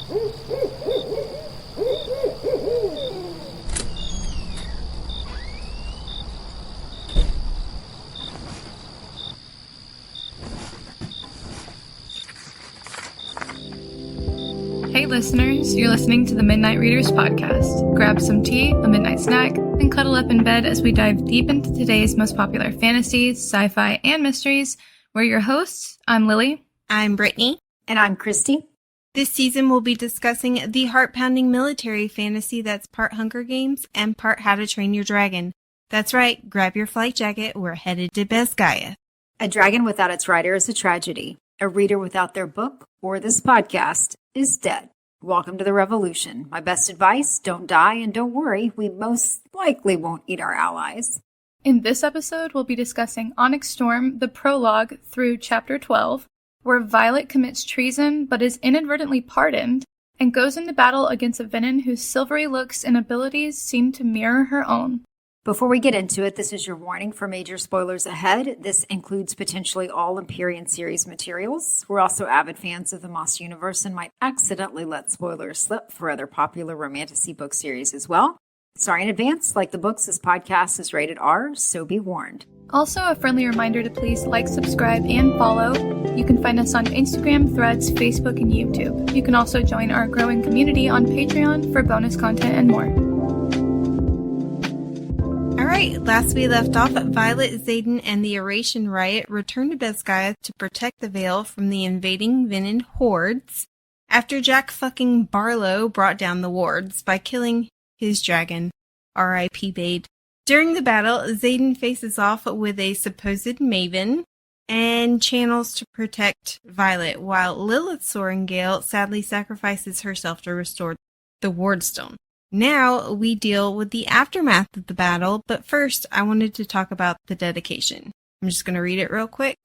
Hey listeners, you're listening to the Midnight Readers podcast. Grab some tea, a midnight snack, and cuddle up in bed as we dive deep into today's most popular fantasies, sci-fi, and mysteries. We're your hosts. I'm Lily. I'm Brittany. And I'm Christy. This season we'll be discussing the heart-pounding military fantasy that's part Hunger Games and part How to Train Your Dragon. That's right, grab your flight jacket, we're headed to Bezgaya. A dragon without its rider is a tragedy. A reader without their book, or this podcast, is dead. Welcome to the revolution. My best advice, don't die and don't worry, we most likely won't eat our allies. In this episode, we'll be discussing Onyx Storm, the prologue through Chapter 12, where Violet commits treason but is inadvertently pardoned and goes into battle against a villain whose silvery looks and abilities seem to mirror her own. Before we get into it, this is your warning for major spoilers ahead. This includes potentially all Empyrean series materials. We're also avid fans of the Moss universe and might accidentally let spoilers slip for other popular romantasy book series as well. Sorry in advance, like the books, this podcast is rated R, so be warned. Also, a friendly reminder to please like, subscribe, and follow. You can find us on Instagram, Threads, Facebook, and YouTube. You can also join our growing community on Patreon for bonus content and more. Alright, last we left off, Violet, Xaden, and the Eurasian Riot return to Bezgaya to protect the Vale from the invading Venin hordes after Jack fucking Barlow brought down the wards by killing his dragon, R.I.P. Bade. During the battle, Xaden faces off with a supposed maven and channels to protect Violet, while Lilith Sorengale sadly sacrifices herself to restore the Wardstone. Now we deal with the aftermath of the battle, but first I wanted to talk about the dedication. I'm just going to read it real quick.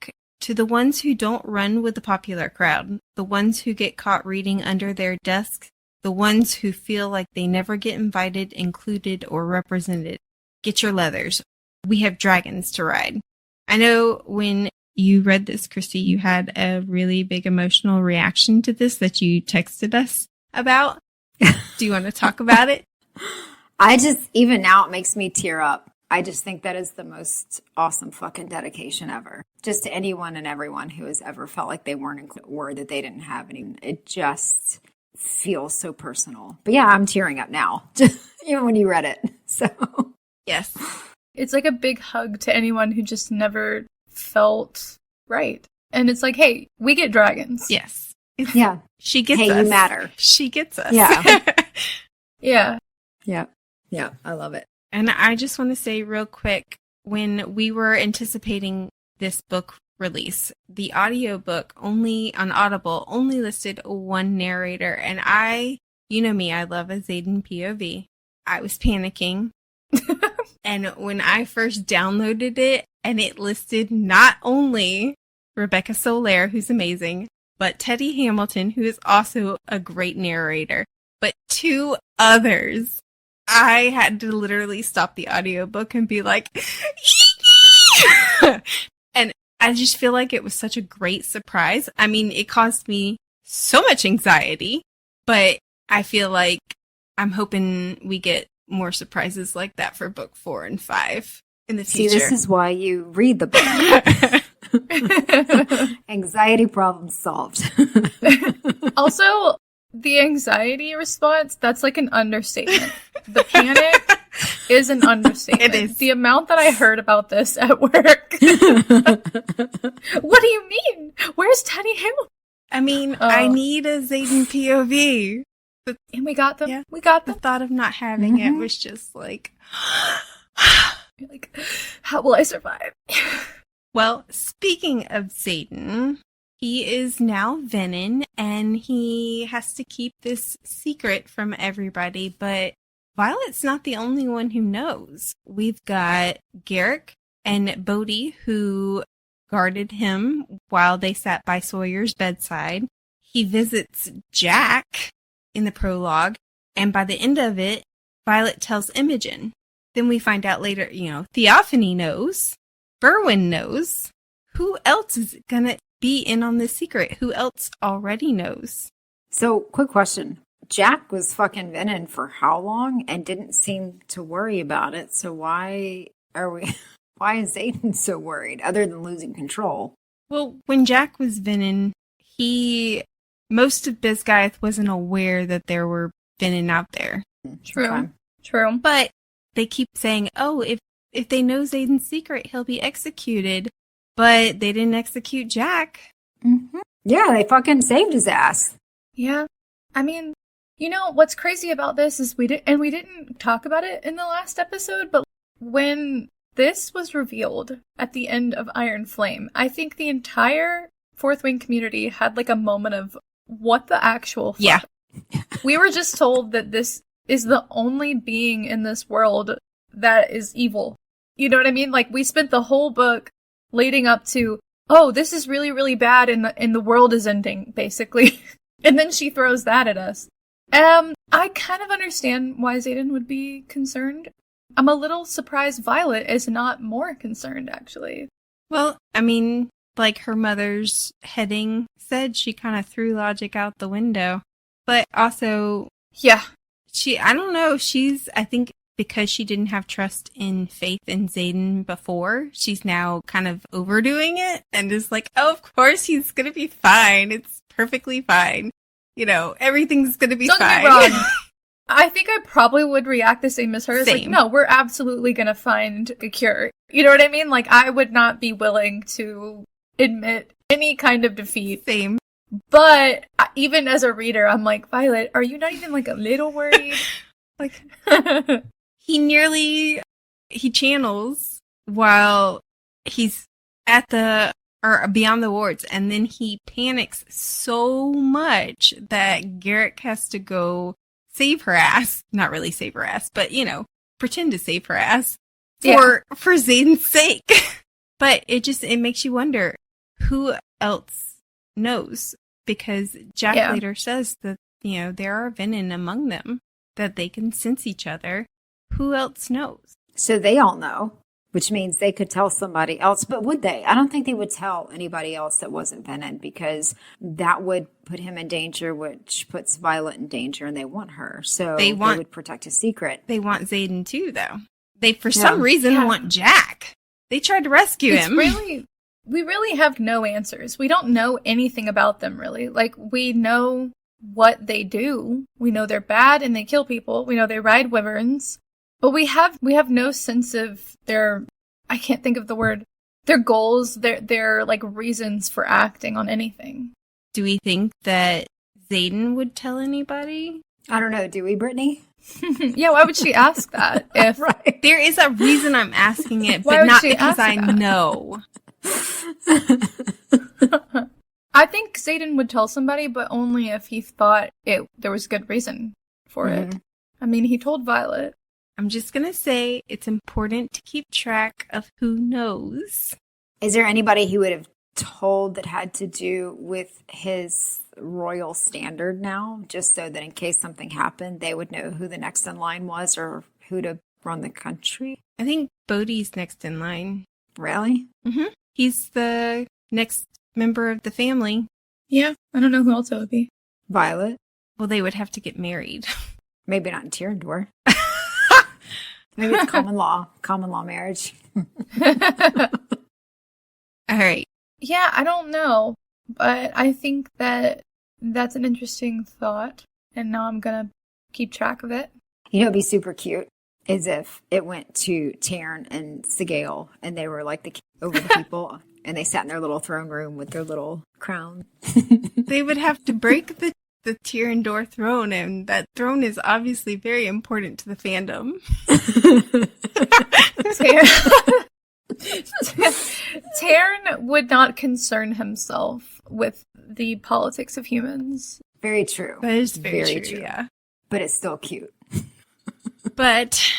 To the ones who don't run with the popular crowd, the ones who get caught reading under their desks, the ones who feel like they never get invited, included, or represented. Get your leathers. We have dragons to ride. I know when you read this, Christy, you had a really big emotional reaction to this that you texted us about. Do you want to talk about it? Even now, it makes me tear up. I just think that is the most awesome fucking dedication ever. Just to anyone and everyone who has ever felt like they weren't included or that they didn't have any. It just feels so personal. But yeah, I'm tearing up now, even when you read it. So, yes. It's like a big hug to anyone who just never felt right. And it's like, hey, we get dragons. Yes. Yeah. She gets us. Hey, you matter. She gets us. Yeah. Yeah. Yeah. Yeah. I love it. And I just want to say real quick, when we were anticipating this book release, the audiobook only on Audible only listed one narrator. And you know me, I love a Xaden POV. I was panicking. And when I first downloaded it and it listed not only Rebecca Soler, who's amazing, but Teddy Hamilton, who is also a great narrator, but two others, I had to literally stop the audiobook and be like, and I just feel like it was such a great surprise. I mean, it caused me so much anxiety, but I feel like I'm hoping we get more surprises like that for book 4 and 5 in the future. See, this is why you read the book. Anxiety problem solved. Also, the anxiety response, that's like an understatement. The panic is an understatement. It is. The amount that I heard about this at work. What do you mean? Where's Teddy Hamilton? I mean, I need a Xaden POV. But, and we got them. Yeah, we got the them. thought of not having it was just like... You're like, how will I survive? Well, speaking of Xaden, he is now Venin, and he has to keep this secret from everybody, but Violet's not the only one who knows. We've got Garrick and Bodhi, who guarded him while they sat by Sawyer's bedside. He visits Jack in the prologue, and by the end of it, Violet tells Imogen. Then we find out later, Theophanie knows. Berwin knows. Who else is gonna be in on this secret? Who else already knows? So, quick question. Jack was fucking Venom for how long and didn't seem to worry about it. So why is Aiden so worried other than losing control? Well, when Jack was Venom, most of Bisguyth wasn't aware that there were Venom out there. True. Okay. True. But they keep saying, oh, if they know Zayden's secret, he'll be executed. But they didn't execute Jack. Mm-hmm. Yeah, they fucking saved his ass. Yeah. I mean, you know, what's crazy about this is we didn't talk about it in the last episode, but when this was revealed at the end of Iron Flame, I think the entire Fourth Wing community had like a moment of what the actual fuck? Yeah. We were just told that this is the only being in this world that is evil. You know what I mean? Like, we spent the whole book leading up to, oh, this is really, really bad and the world is ending, basically. And then she throws that at us. I kind of understand why Xaden would be concerned. I'm a little surprised Violet is not more concerned, actually. Well, I mean, like her mother's heading said, she kind of threw logic out the window. But also, yeah, I don't know, I think because she didn't have trust in Faith and Xaden before, she's now kind of overdoing it and is like, oh, of course he's going to be fine. It's perfectly fine. You know, everything's going to be fine. Don't get me wrong. I think I probably would react the same as her. It's like, Same. no, we're absolutely going to find a cure. You know what I mean? Like, I would not be willing to admit any kind of defeat. Same. But even as a reader, I'm like, Violet, are you not even like a little worried? Like, he channels while he's at or beyond the wards, and then he panics so much that Garrick has to go save her ass. Not really save her ass, but, you know, pretend to save her ass for Xaden's sake. But it makes you wonder who else knows, because Jack later says that, you know, there are venom among them, that they can sense each other. Who else knows? So they all know, which means they could tell somebody else. But would they? I don't think they would tell anybody else that wasn't Venom, because that would put him in danger, which puts Violet in danger, and they want her. So they would protect his secret. They want Xaden too, though. They, for some reason, want Jack. They tried to rescue him. We really have no answers. We don't know anything about them, really. Like, we know what they do. We know they're bad and they kill people. We know they ride wyverns. But we have no sense of their, I can't think of the word, their goals, their like reasons for acting on anything. Do we think that Xaden would tell anybody? I don't know. Do we, Brittany? Yeah, why would she ask that? If right. There is a reason I'm asking it, but not because I know. I think Xaden would tell somebody, but only if he thought there was good reason for it. I mean, he told Violet. I'm just going to say it's important to keep track of who knows. Is there anybody he would have told that had to do with his royal standard now, just so that in case something happened, they would know who the next in line was or who to run the country? I think Bodhi's next in line. Really? Mm-hmm. He's the next member of the family. Yeah, I don't know who else it would be. Violet? Well, they would have to get married. Maybe not in Tyrandor. Maybe it's common law marriage. All right. Yeah, I don't know, but I think that's an interesting thought, and now I'm gonna keep track of it. You know, it'd be super cute is if it went to Taryn and Sigale, and they were like over the people, and they sat in their little throne room with their little crown. They would have to break the Tyrandor throne, and that throne is obviously very important to the fandom. Taryn would not concern himself with the politics of humans. Very true. That is very true, yeah. But it's still cute. But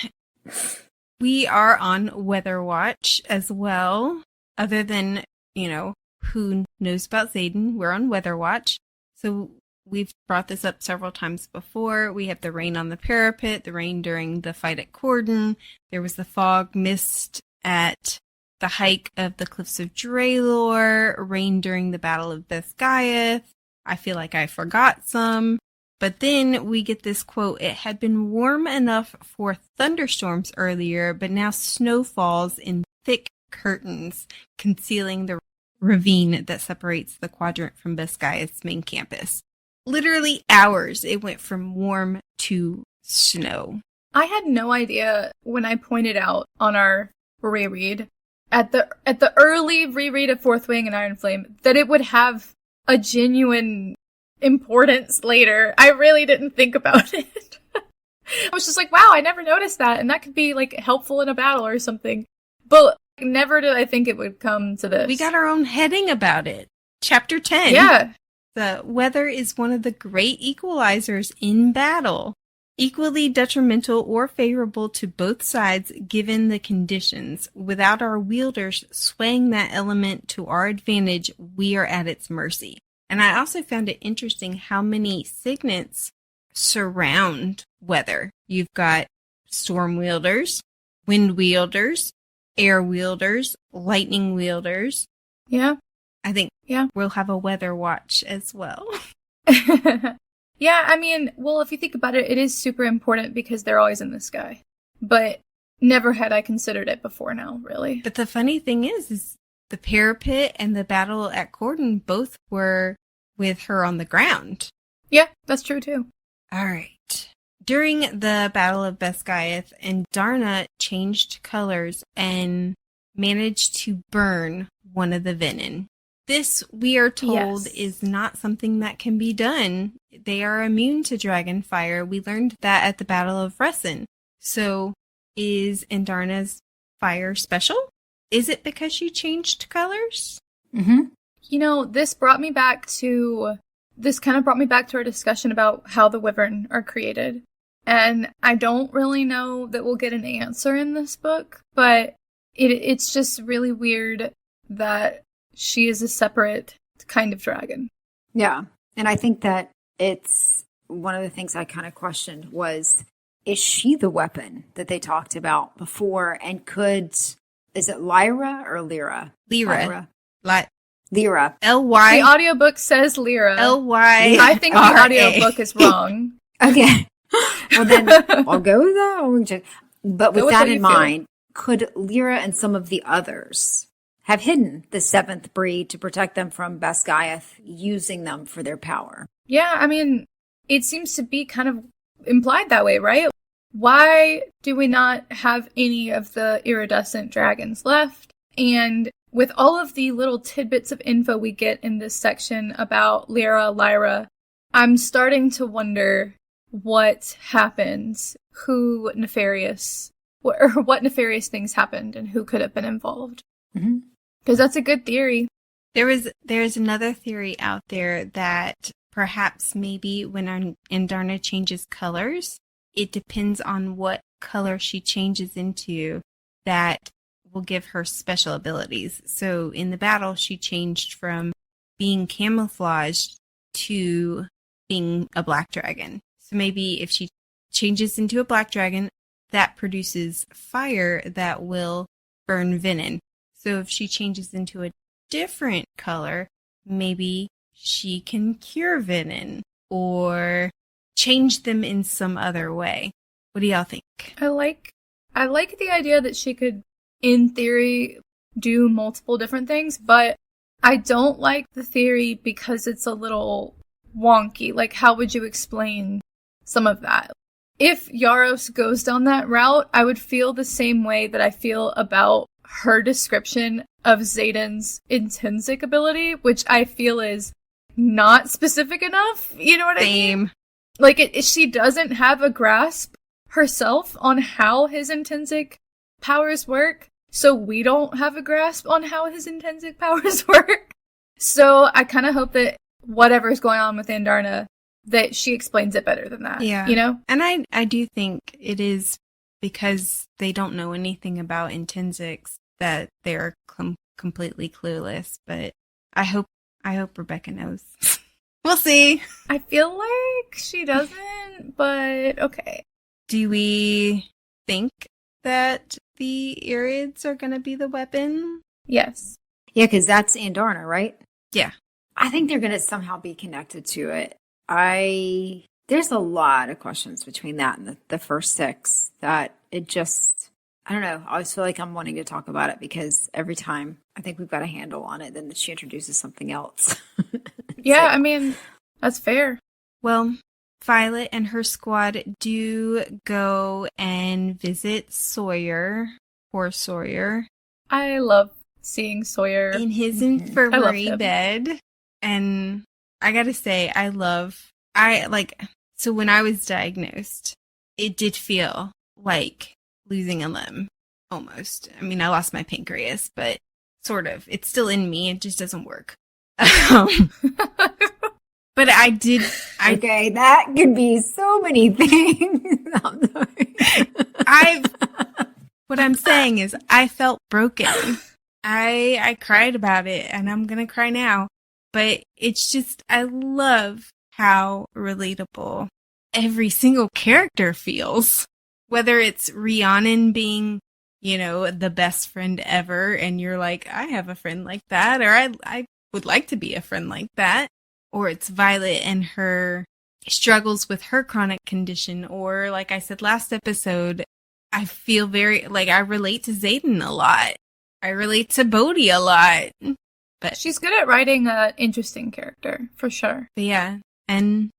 we are on Weather Watch as well. Other than, you know, who knows about Xaden, we're on Weather Watch. So we've brought this up several times before. We have the rain on the parapet, the rain during the fight at Corden. There was the fog mist at the hike of the Cliffs of Draelor, rain during the Battle of Bisguyth. I feel like I forgot some. But then we get this quote, it had been warm enough for thunderstorms earlier, but now snow falls in thick curtains, concealing the ravine that separates the quadrant from Biscayeth's main campus. Literally hours, it went from warm to snow. I had no idea when I pointed out on our reread, at the early reread of Fourth Wing and Iron Flame, that it would have a genuine importance later. I really didn't think about it. I was just like, wow, I never noticed that, and that could be like helpful in a battle or something. But never did I think it would come to this. We got our own heading about it. Chapter 10. Yeah. The weather is one of the great equalizers in battle, equally detrimental or favorable to both sides given the conditions. Without our wielders swaying that element to our advantage, we are at its mercy. And I also found it interesting how many signets surround weather. You've got storm wielders, wind wielders, air wielders, lightning wielders. Yeah. I think we'll have a weather watch as well. Yeah, I mean, well, if you think about it, it is super important because they're always in the sky. But never had I considered it before now, really. But the funny thing is the parapet and the battle at Cordon both were with her on the ground. Yeah, that's true too. All right. During the Battle of Biscayeth, Andarna changed colors and managed to burn one of the venin. This, we are told, is not something that can be done. They are immune to dragon fire. We learned that at the Battle of Resin. So, is Andarna's fire special? Is it because she changed colors? Mm-hmm. You know, this kind of brought me back to our discussion about how the Wyvern are created. And I don't really know that we'll get an answer in this book, but it's just really weird that she is a separate kind of dragon. Yeah. And I think that it's one of the things I kind of questioned was, is she the weapon that they talked about before? And is it Lyra or Lyra? Lyra. Lyra. L-Y. The audiobook says Lyra. L-Y. I think the audiobook is wrong. Okay. Well, then I'll go with that. But with that in mind, could Lyra and some of the others have hidden the seventh breed to protect them from Biscayeth, using them for their power? Yeah, I mean, it seems to be kind of implied that way, right? Why do we not have any of the iridescent dragons left? And with all of the little tidbits of info we get in this section about Lyra, I'm starting to wonder what happens, what nefarious things happened and who could have been involved. Mm-hmm. Because that's a good theory. There's another theory out there that perhaps maybe when Andarna changes colors, it depends on what color she changes into that will give her special abilities. So in the battle, she changed from being camouflaged to being a black dragon. So maybe if she changes into a black dragon, that produces fire that will burn venin. So if she changes into a different color, maybe she can cure venin or change them in some other way. What do y'all think? I like the idea that she could, in theory, do multiple different things, but I don't like the theory because it's a little wonky. Like, how would you explain some of that? If Yaros goes down that route, I would feel the same way that I feel about her description of Xaden's intrinsic ability, which I feel is not specific enough. You know what I mean? Like, she doesn't have a grasp herself on how his intrinsic powers work, so we don't have a grasp on how his intrinsic powers work. So I kind of hope that whatever's going on with Andarna, that she explains it better than that. Yeah. You know? And I do think it is because they don't know anything about intrinsics that they're completely clueless. But I hope Rebecca knows. We'll see. I feel like she doesn't, but okay. Do we think that the Irids are going to be the weapon? Yes. Yeah, because that's Andarna, right? Yeah. I think they're going to somehow be connected to it. There's a lot of questions between that and the first 6 that it just, I don't know. I always feel like I'm wanting to talk about it because every time I think we've got a handle on it, then she introduces something else. Yeah, I mean, that's fair. Well, Violet and her squad do go and visit Sawyer. Poor Sawyer. I love seeing Sawyer in his infirmary bed. And I gotta say, so when I was diagnosed, it did feel like losing a limb, almost. I mean, I lost my pancreas, but sort of. It's still in me, it just doesn't work. But I did. Okay, that could be so many things. I'm sorry. What I'm saying is, I felt broken. I cried about it, and I'm gonna cry now. But it's just, I love how relatable every single character feels. Whether it's Rhiannon being, the best friend ever, and you're like, I have a friend like that, or I would like to be a friend like that. Or it's Violet and her struggles with her chronic condition. Or, like I said last episode, I feel I relate to Xaden a lot. I relate to Bodhi a lot. But she's good at writing an interesting character, for sure. But yeah, and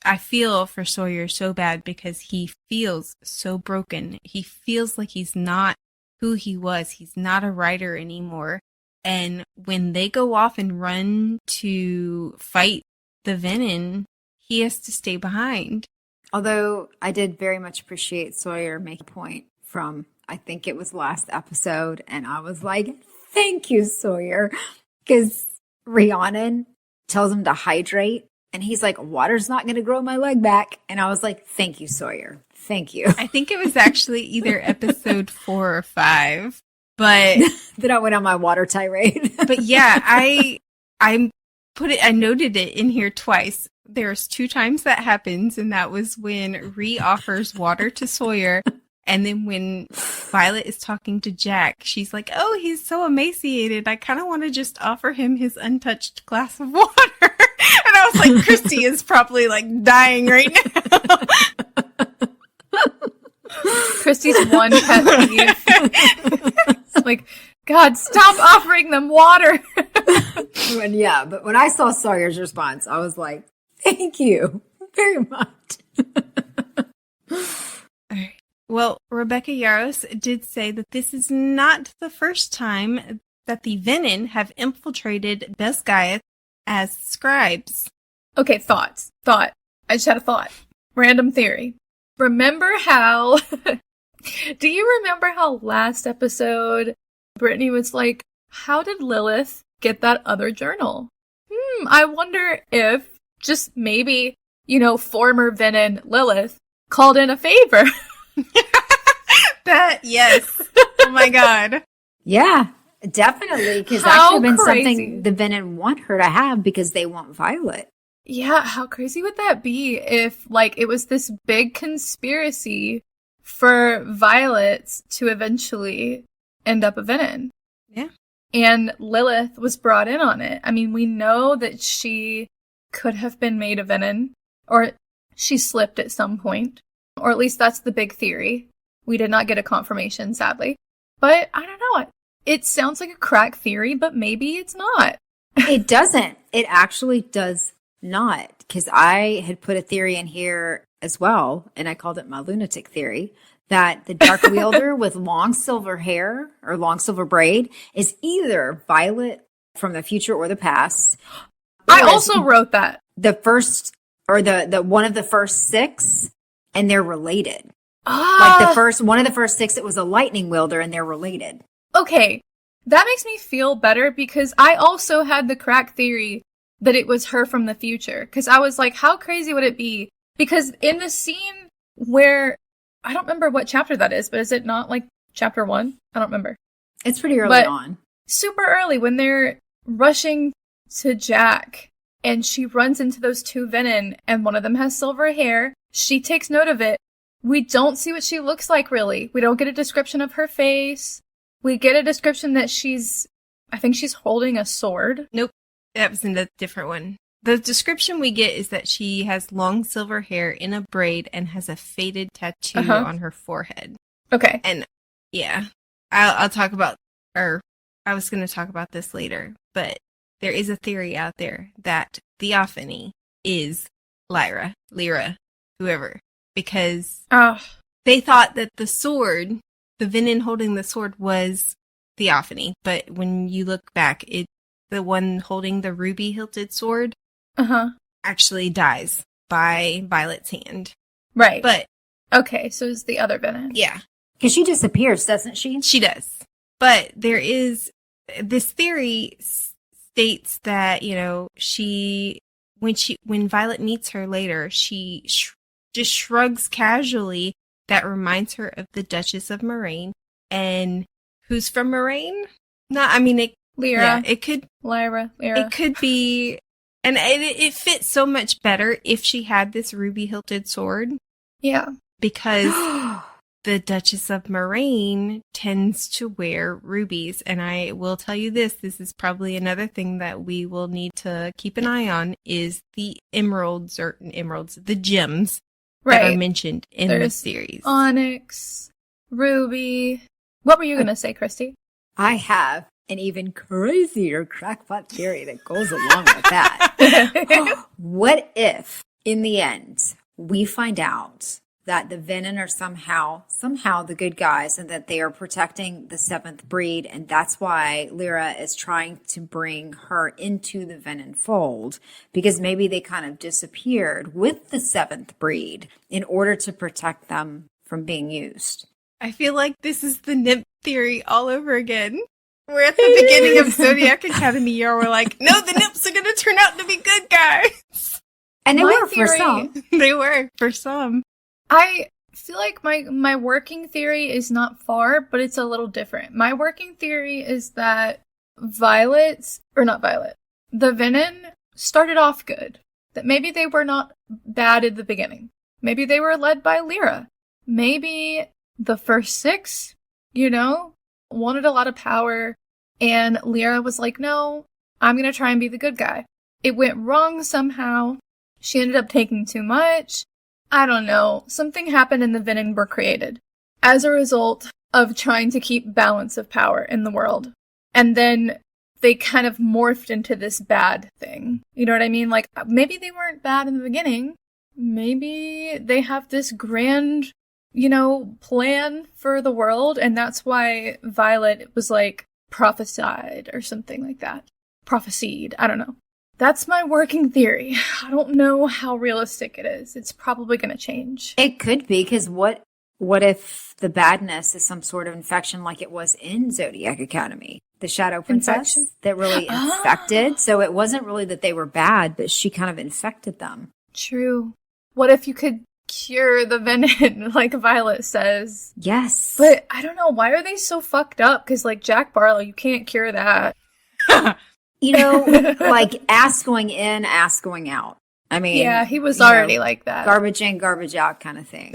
I feel for Sawyer so bad because he feels so broken. He feels like he's not who he was. He's not a writer anymore. And when they go off and run to fight the Venom, he has to stay behind. Although I did very much appreciate Sawyer make a point from, I think it was last episode, and I was like, thank you, Sawyer. Because Rhiannon tells him to hydrate, and he's like, water's not going to grow my leg back. And I was like, thank you, Sawyer. Thank you. I think it was actually either episode 4 or 5. But then I went on my water tirade. But yeah, I noted it in here twice. There's 2 times that happens, and that was when Rhea offers water to Sawyer, and then when Violet is talking to Jack, she's like, "Oh, he's so emaciated. I kind of want to just offer him his untouched glass of water." And I was like, Christy is probably like dying right now. Christy's one pet peeve. Like, God, stop offering them water. But when I saw Sawyer's response, I was like, thank you very much. All right. Well, Rebecca Yarros did say that this is not the first time that the Venom have infiltrated Besgaeth as scribes. Okay, thought. I just had a thought. Random theory. Remember how... Do you remember how last episode Brittany was like, how did Lilith get that other journal? I wonder if just maybe, former Venom Lilith called in a favor. Yes. Oh my God. Yeah, definitely. Because that could have been something the Venom want her to have because they want Violet. Yeah, how crazy would that be if, it was this big conspiracy for Violet to eventually end up a Venom? Yeah. And Lilith was brought in on it. I mean, we know that she could have been made a Venom, or she slipped at some point, or at least that's the big theory. We did not get a confirmation, sadly. But I don't know. It sounds like a crack theory, but maybe it's not. It doesn't. It actually does not. Because I had put a theory in here as well, and I called it my lunatic theory, that the Dark Wielder with long silver hair or long silver braid is either Violet from the future or the past. I also wrote that. The first, or the one of the first 6, and they're related. One of the first 6, it was a lightning wielder, and they're related. Okay, that makes me feel better because I also had the crack theory that it was her from the future. Because I was like, how crazy would it be? Because in the scene where, I don't remember what chapter that is, but is it not chapter 1? I don't remember. It's pretty early on. Super early when they're rushing to Jack and she runs into those 2 Venom and one of them has silver hair. She takes note of it. We don't see what she looks like, really. We don't get a description of her face. We get a description that I think she's holding a sword. Nope. That was in a different one. The description we get is that she has long silver hair in a braid and has a faded tattoo on her forehead. Okay. And yeah, I'll talk about, or I was going to talk about this later, but there is a theory out there that Theophanie is Lyra, whoever, because they thought that the sword, the Venin holding the sword, was Theophanie, but when you look back, the one holding the ruby-hilted sword actually dies by Violet's hand. Right. But okay, so it's the other Venin. Yeah. Because she disappears, doesn't she? She does. But there is, this theory states that, you know, when Violet meets her later, she just shrugs casually. That reminds her of the Duchess of Moraine. And who's from Moraine? Lyra. Yeah, it could. Lyra. It could be. And it fits so much better if she had this ruby-hilted sword. Yeah. Because the Duchess of Moraine tends to wear rubies. And I will tell you this is probably another thing that we will need to keep an eye on, is the the gems that are mentioned in the series. Onyx, ruby. What were you going to say, Christy? I have an even crazier crackpot theory that goes along with that. What if, in the end, we find out that the Venin are somehow the good guys, and that they are protecting the seventh breed, and that's why Lyra is trying to bring her into the Venin fold, because maybe they kind of disappeared with the seventh breed in order to protect them from being used. I feel like this is the nymph theory all over again. We're at the beginning of Zodiac Academy year. We're like, no, the nymphs are going to turn out to be good guys. And they were for some. They were for some. I feel like my working theory is not far, but it's a little different. My working theory is that the Venin started off good. That maybe they were not bad at the beginning. Maybe they were led by Lyra. Maybe the first six, wanted a lot of power, and Lyra was like, no, I'm going to try and be the good guy. It went wrong somehow. She ended up taking too much. I don't know. Something happened and the Venin were created as a result of trying to keep balance of power in the world. And then they kind of morphed into this bad thing. You know what I mean? Like, maybe they weren't bad in the beginning. Maybe they have this grand, plan for the world, and that's why Violet was like prophesied or something like that. Prophesied. I don't know. That's my working theory. I don't know how realistic it is. It's probably going to change. It could be, because what if the badness is some sort of infection like it was in Zodiac Academy? The Shadow Princess that really infected. So it wasn't really that they were bad, but she kind of infected them. True. What if you could cure the Venin, like Violet says? Yes. But I don't know. Why are they so fucked up? Because, like, Jack Barlow, you can't cure that. Like ass going in, ass going out. I mean, yeah, he was already like that. Garbage in, garbage out kind of thing.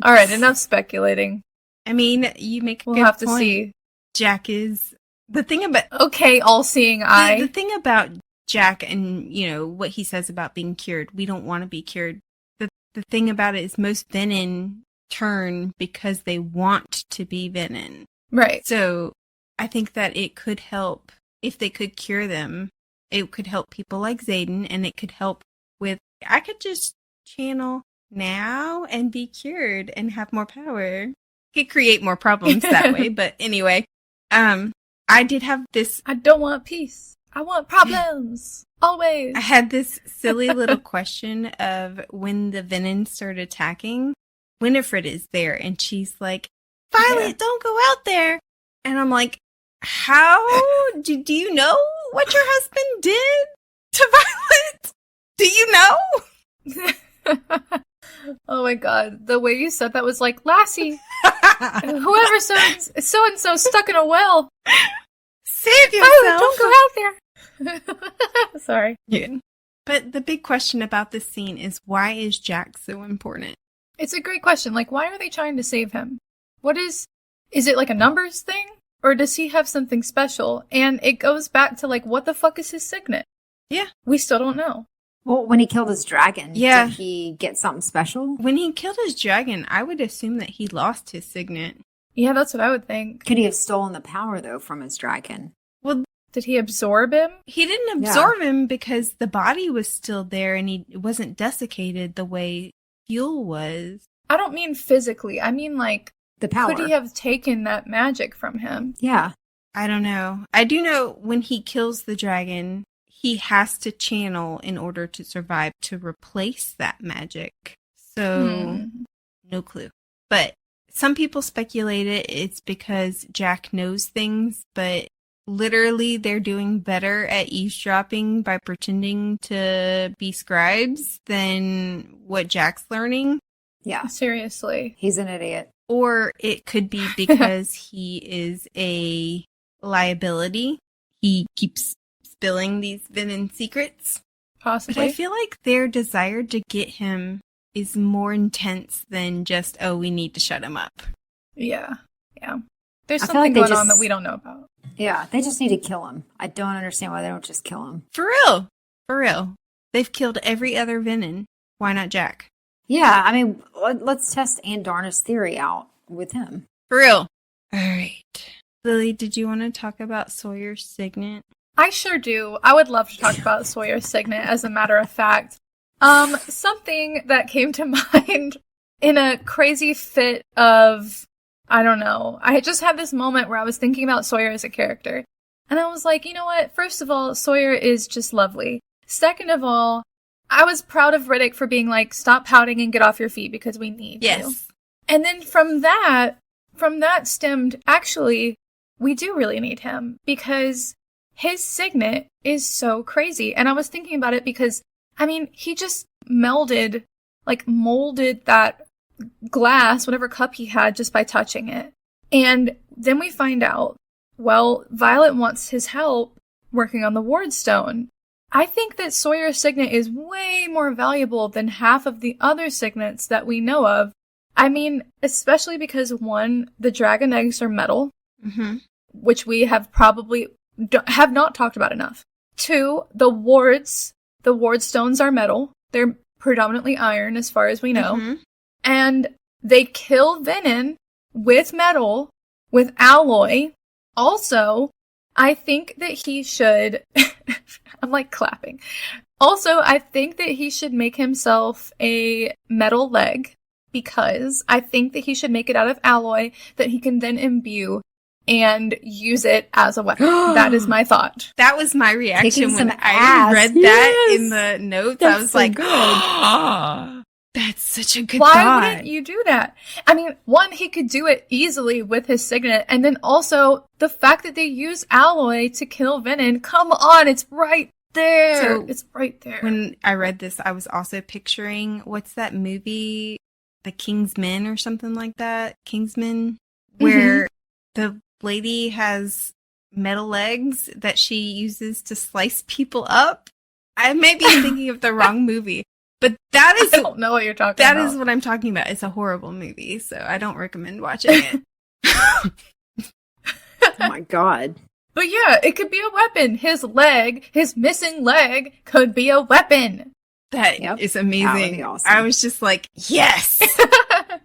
All right, enough speculating. I mean, you make a we'll good have point. To see. Jack is the thing about all-seeing eye. The thing about Jack and what he says about being cured. We don't want to be cured. The thing about it is most Venin turn because they want to be Venin. Right. So I think that it could help if they could cure them. It could help people like Xaden, and it could help with, I could just channel now and be cured and have more power. Could create more problems that way, but anyway, I did have this. I don't want peace. I want problems. Always. I had this silly little question of when the Venin started attacking, Winifred is there and she's like, Violet, don't go out there. And I'm like, how do you know what your husband did to Violet? Do you know? Oh my god. The way you said that was like, Lassie, whoever so-and-so stuck in a well. Save yourself. Oh, don't go out there. Sorry. Yeah. But the big question about this scene is, why is Jack so important? It's a great question. Like, why are they trying to save him? What is it like a numbers thing? Or does he have something special? And it goes back to, like, what the fuck is his signet? Yeah. We still don't know. Well, when he killed his dragon, Yeah. did he get something special? When he killed his dragon, I would assume that he lost his signet. Yeah, that's what I would think. Could he have stolen the power, though, from his dragon? Well, Did he absorb him? he didn't absorb him because the body was still there and he wasn't desiccated the way fuel was. I don't mean physically. I mean, like, The power. could he have taken that magic from him? Yeah. I don't know. I do know when he kills the dragon, he has to channel in order to survive to replace that magic. So, no clue. But some people speculated it's because Jack knows things, but literally they're doing better at eavesdropping by pretending to be scribes than what Jack's learning. Yeah. Seriously. He's an idiot. Or it could be because he is a liability. He keeps spilling these Venom secrets. Possibly. But I feel like their desire to get him is more intense than just, oh, we need to shut him up. Yeah. There's I feel something like they going on just- that we don't know about. Yeah, they just need to kill him. I don't understand why they don't just kill him. For real. For real. They've killed every other Venom. Why not Jack? Yeah, I mean, let's test Andarna's theory out with him. For real. All right. Lily, did you want to talk about Sawyer's signet? I sure do. I would love to talk about Sawyer's signet, as a matter of fact. Something that came to mind in a crazy fit of, I don't know. I just had this moment where I was thinking about Sawyer as a character. And I was like, you know what? First of all, Sawyer is just lovely. Second of all, I was proud of Ridoc for being like, stop pouting and get off your feet because we need you. Yes. And then from that stemmed, actually, we do really need him because his signet is so crazy. And I was thinking about it because, I mean, he just molded that glass, whatever cup he had, just by touching it. And then we find out, well, Violet wants his help working on the Ward Stone. I think that Sawyer's signet is way more valuable than half of the other signets that we know of. I mean, especially because, one, the dragon eggs are metal, which we have probably have not talked about enough. Two, the Ward Stones are metal. They're predominantly iron, as far as we know. And they kill Venom with metal, with alloy. Also, I think that he should... I'm like clapping. Also, I think that he should make himself a metal leg because I think that he should make it out of alloy that he can then imbue and use it as a weapon. That is my thought. That was my reaction Kicking when some I ass. read that in the notes. That's I was so like, good. oh, that's such a good Why thought. wouldn't you do that? I mean, one, he could do it easily with his signet, and then also the fact that they use alloy to kill Venom. Come on, it's right there. So, it's right there. When I read this, I was also picturing, what's that movie? The King's Men or something like that? Kingsman? Where the lady has metal legs that she uses to slice people up. I may be thinking of the wrong movie, but that is... I don't know what you're talking That about. is what I'm talking about. It's a horrible movie, so I don't recommend watching it. Oh my god. But yeah, it could be a weapon. His missing leg could be a weapon. That Yep. is That would amazing. be awesome. I was just like, yes!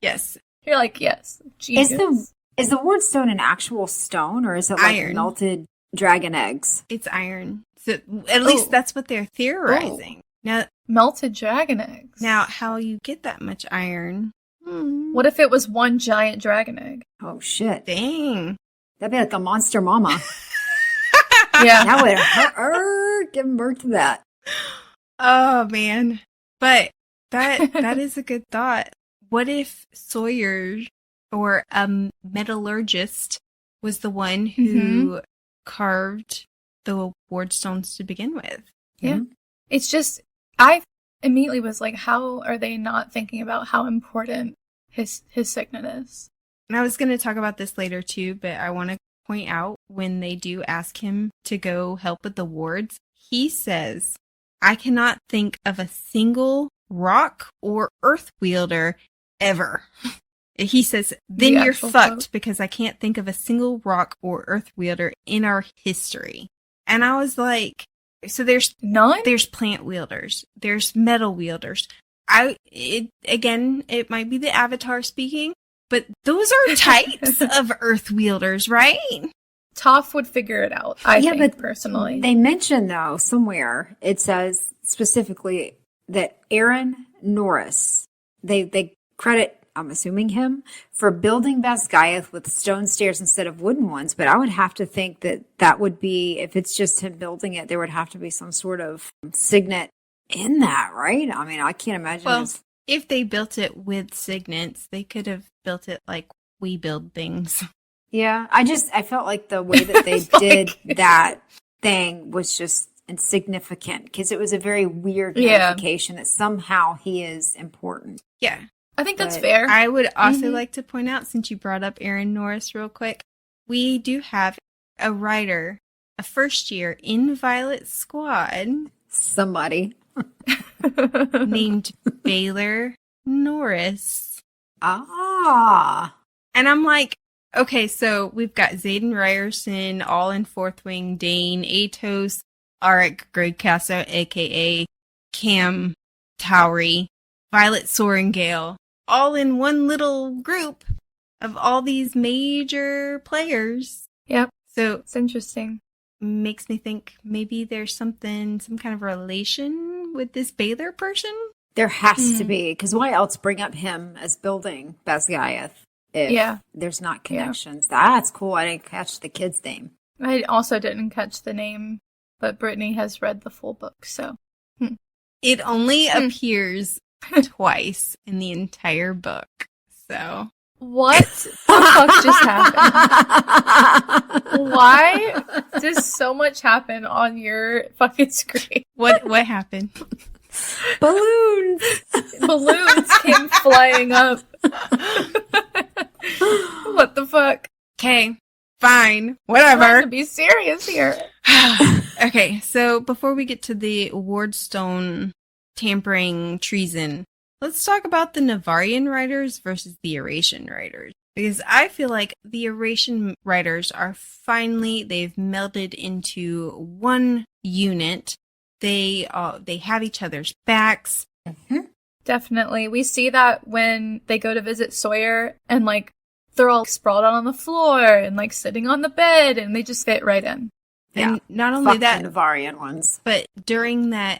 Yes. You're like, yes. Genius. Is the Ward Stone an actual stone, or is it like Iron. melted dragon eggs? It's iron. So at least that's what they're theorizing. Melted dragon eggs. Now, how you get that much iron? What if it was one giant dragon egg? Oh shit. Dang. That'd be like a monster mama. Yeah. That would hurt. Give birth to that. Oh, man. But that is a good thought. What if Sawyer or a metallurgist was the one who carved the Ward Stones to begin with? Yeah. It's just, I immediately was like, how are they not thinking about how important his signet is? And I was going to talk about this later too, but I want to point out when they do ask him to go help with the wards, he says, I cannot think of a single rock or earth wielder ever. He says, then you're actual fucked quote. because I can't think of a single rock or earth wielder in our history. And I was like, so there's None? There's plant wielders. There's metal wielders. It might be the Avatar speaking, but those are types of earth wielders, right? Toph would figure it out, I think, personally. They mention, though, somewhere, it says specifically that Aaron Norris, they credit, I'm assuming him, for building Basgiath with stone stairs instead of wooden ones. But I would have to think that would be, if it's just him building it, there would have to be some sort of signet in that, right? I mean, I can't imagine. Well, if they built it with signets, they could have built it like we build things. Yeah, I felt like the way that they did that thing was just insignificant because it was a very weird notification that somehow he is important. Yeah. I think that's fair. I would also like to point out, since you brought up Aaron Norris real quick, we do have a writer, a first year in Violet's squad. Somebody. named Baylor Norris. Ah. And I'm like, okay, so we've got Zayden Ryerson, all in Fourth Wing, Dane, Atos, Arik Gregcasso, a.k.a. Cam Towery, Violet Sorengale, all in one little group of all these major players. Yep. So it's interesting. Makes me think maybe there's some kind of relation with this Baylor person? There has to be, because why else bring up him as building Basgiath if there's not connections? That's cool. I didn't catch the kid's name. I also didn't catch the name, but Brittany has read the full book, so. It only appears twice in the entire book, so. What the fuck just happened? Why does so much happen on your fucking screen? What happened? Balloons came flying up. What the fuck? Okay, fine, whatever. I'm trying to be serious here. Okay, so before we get to the Wardstone tampering treason, let's talk about the Navarian writers versus the Eurasian writers. Because I feel like the Eurasian writers are they've melded into one unit. They have each other's backs. Mm-hmm. Definitely. We see that when they go to visit Sawyer and like they're all sprawled out on the floor and like sitting on the bed and they just fit right in. And not only that, the Navarian ones. But during that,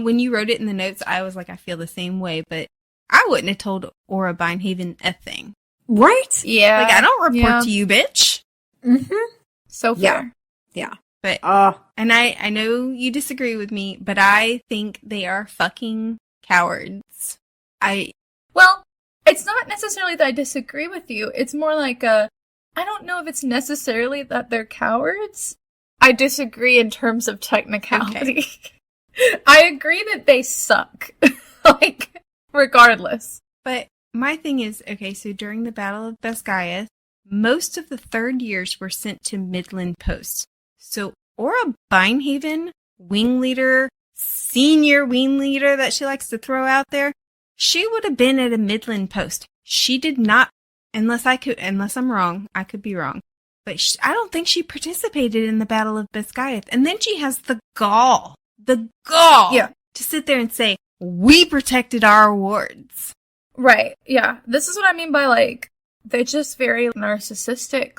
when you wrote it in the notes, I was like, I feel the same way, but I wouldn't have told Aura Binehaven a thing. Right? Yeah. Like, I don't report to you, bitch. Mm-hmm. So fair. Yeah. But, and I know you disagree with me, but I think they are fucking cowards. Well, it's not necessarily that I disagree with you. It's more like I don't know if it's necessarily that they're cowards. I disagree in terms of technicality. Okay. I agree that they suck. Like, regardless. But my thing is, okay, so during the Battle of Basgiath, most of the third years were sent to Midland Post. So Aura Binehaven, wing leader, senior wing leader that she likes to throw out there, she would have been at a Midland Post. She did not, unless I'm wrong, I could be wrong, but I don't think she participated in the Battle of Basgiath. And then she has the gall to sit there and say, we protected our wards. Right, yeah. This is what I mean by, like, they're just very narcissistic.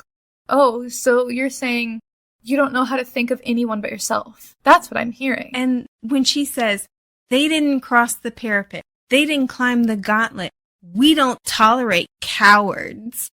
Oh, so you're saying you don't know how to think of anyone but yourself. That's what I'm hearing. And when she says, they didn't cross the parapet, they didn't climb the gauntlet, we don't tolerate cowards.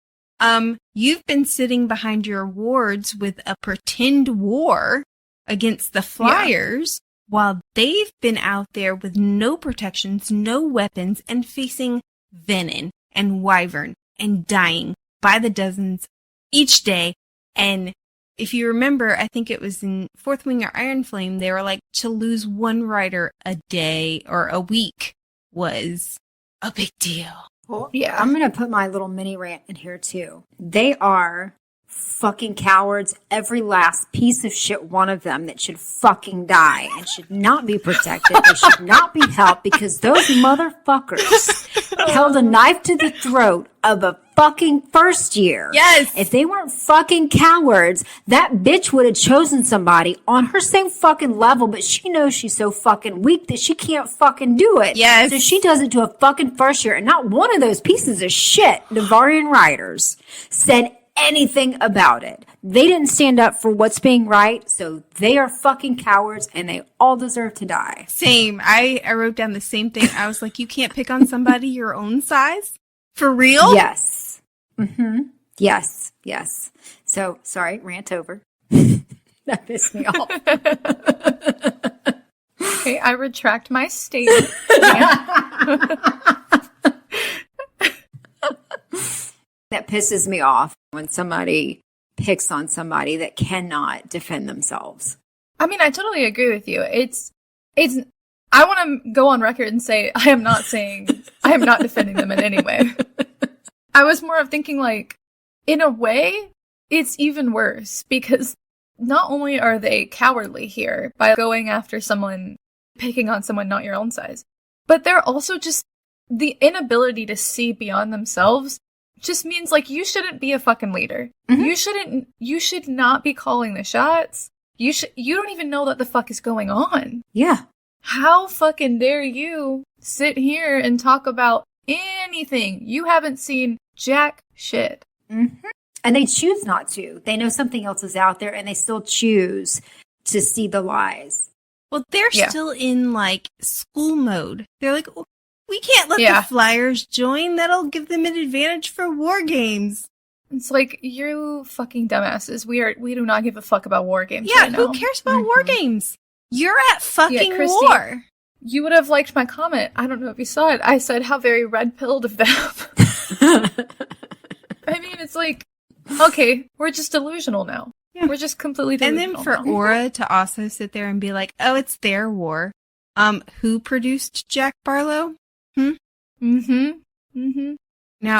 You've been sitting behind your wards with a pretend war against the Flyers, while they've been out there with no protections, no weapons, and facing venom and wyvern and dying by the dozens each day. And if you remember, I think it was in Fourth Wing or Iron Flame, they were like, to lose one rider a day or a week was a big deal. Well, yeah, I'm going to put my little mini rant in here too. They are fucking cowards. Every last piece of shit one of them that should fucking die and should not be protected. They should not be helped because those motherfuckers held a knife to the throat of a fucking first year. Yes. If they weren't fucking cowards, that bitch would have chosen somebody on her same fucking level, but she knows she's so fucking weak that she can't fucking do it. Yes. So she does it to a fucking first year, and not one of those pieces of shit, Navarian writers, said anything about it. They didn't stand up for what's being right, so they are fucking cowards, and they all deserve to die. Same. I wrote down the same thing. I was like, you can't pick on somebody your own size? For real? Yes. Mm-hmm. Yes. Yes. So, sorry, rant over. That pissed me off. Okay, I retract my statement. That pisses me off when somebody picks on somebody that cannot defend themselves. I mean, I totally agree with you. I want to go on record and say I am not defending them in any way. I was more of thinking like, in a way, it's even worse because not only are they cowardly here by going after someone, picking on someone not your own size, but they're also just the inability to see beyond themselves just means like you shouldn't be a fucking leader. Mm-hmm. You should not be calling the shots. You don't even know what the fuck is going on. Yeah. How fucking dare you sit here and talk about anything? You haven't seen jack shit. Mm-hmm. And they choose not to. They know something else is out there and they still choose to see the lies. Well, they're still in like school mode. They're like, oh, we can't let the Flyers join. That'll give them an advantage for war games. It's like, you fucking dumbasses. We do not give a fuck about war games. Yeah, right who now. cares about war games? You're at fucking Christy, war. You would have liked my comment. I don't know if you saw it. I said how very red-pilled of them. I mean, it's like, okay, we're just delusional now. Yeah. We're just completely delusional. And then for Aura to also sit there and be like, oh, it's their war. Who produced Jack Barlow? Now,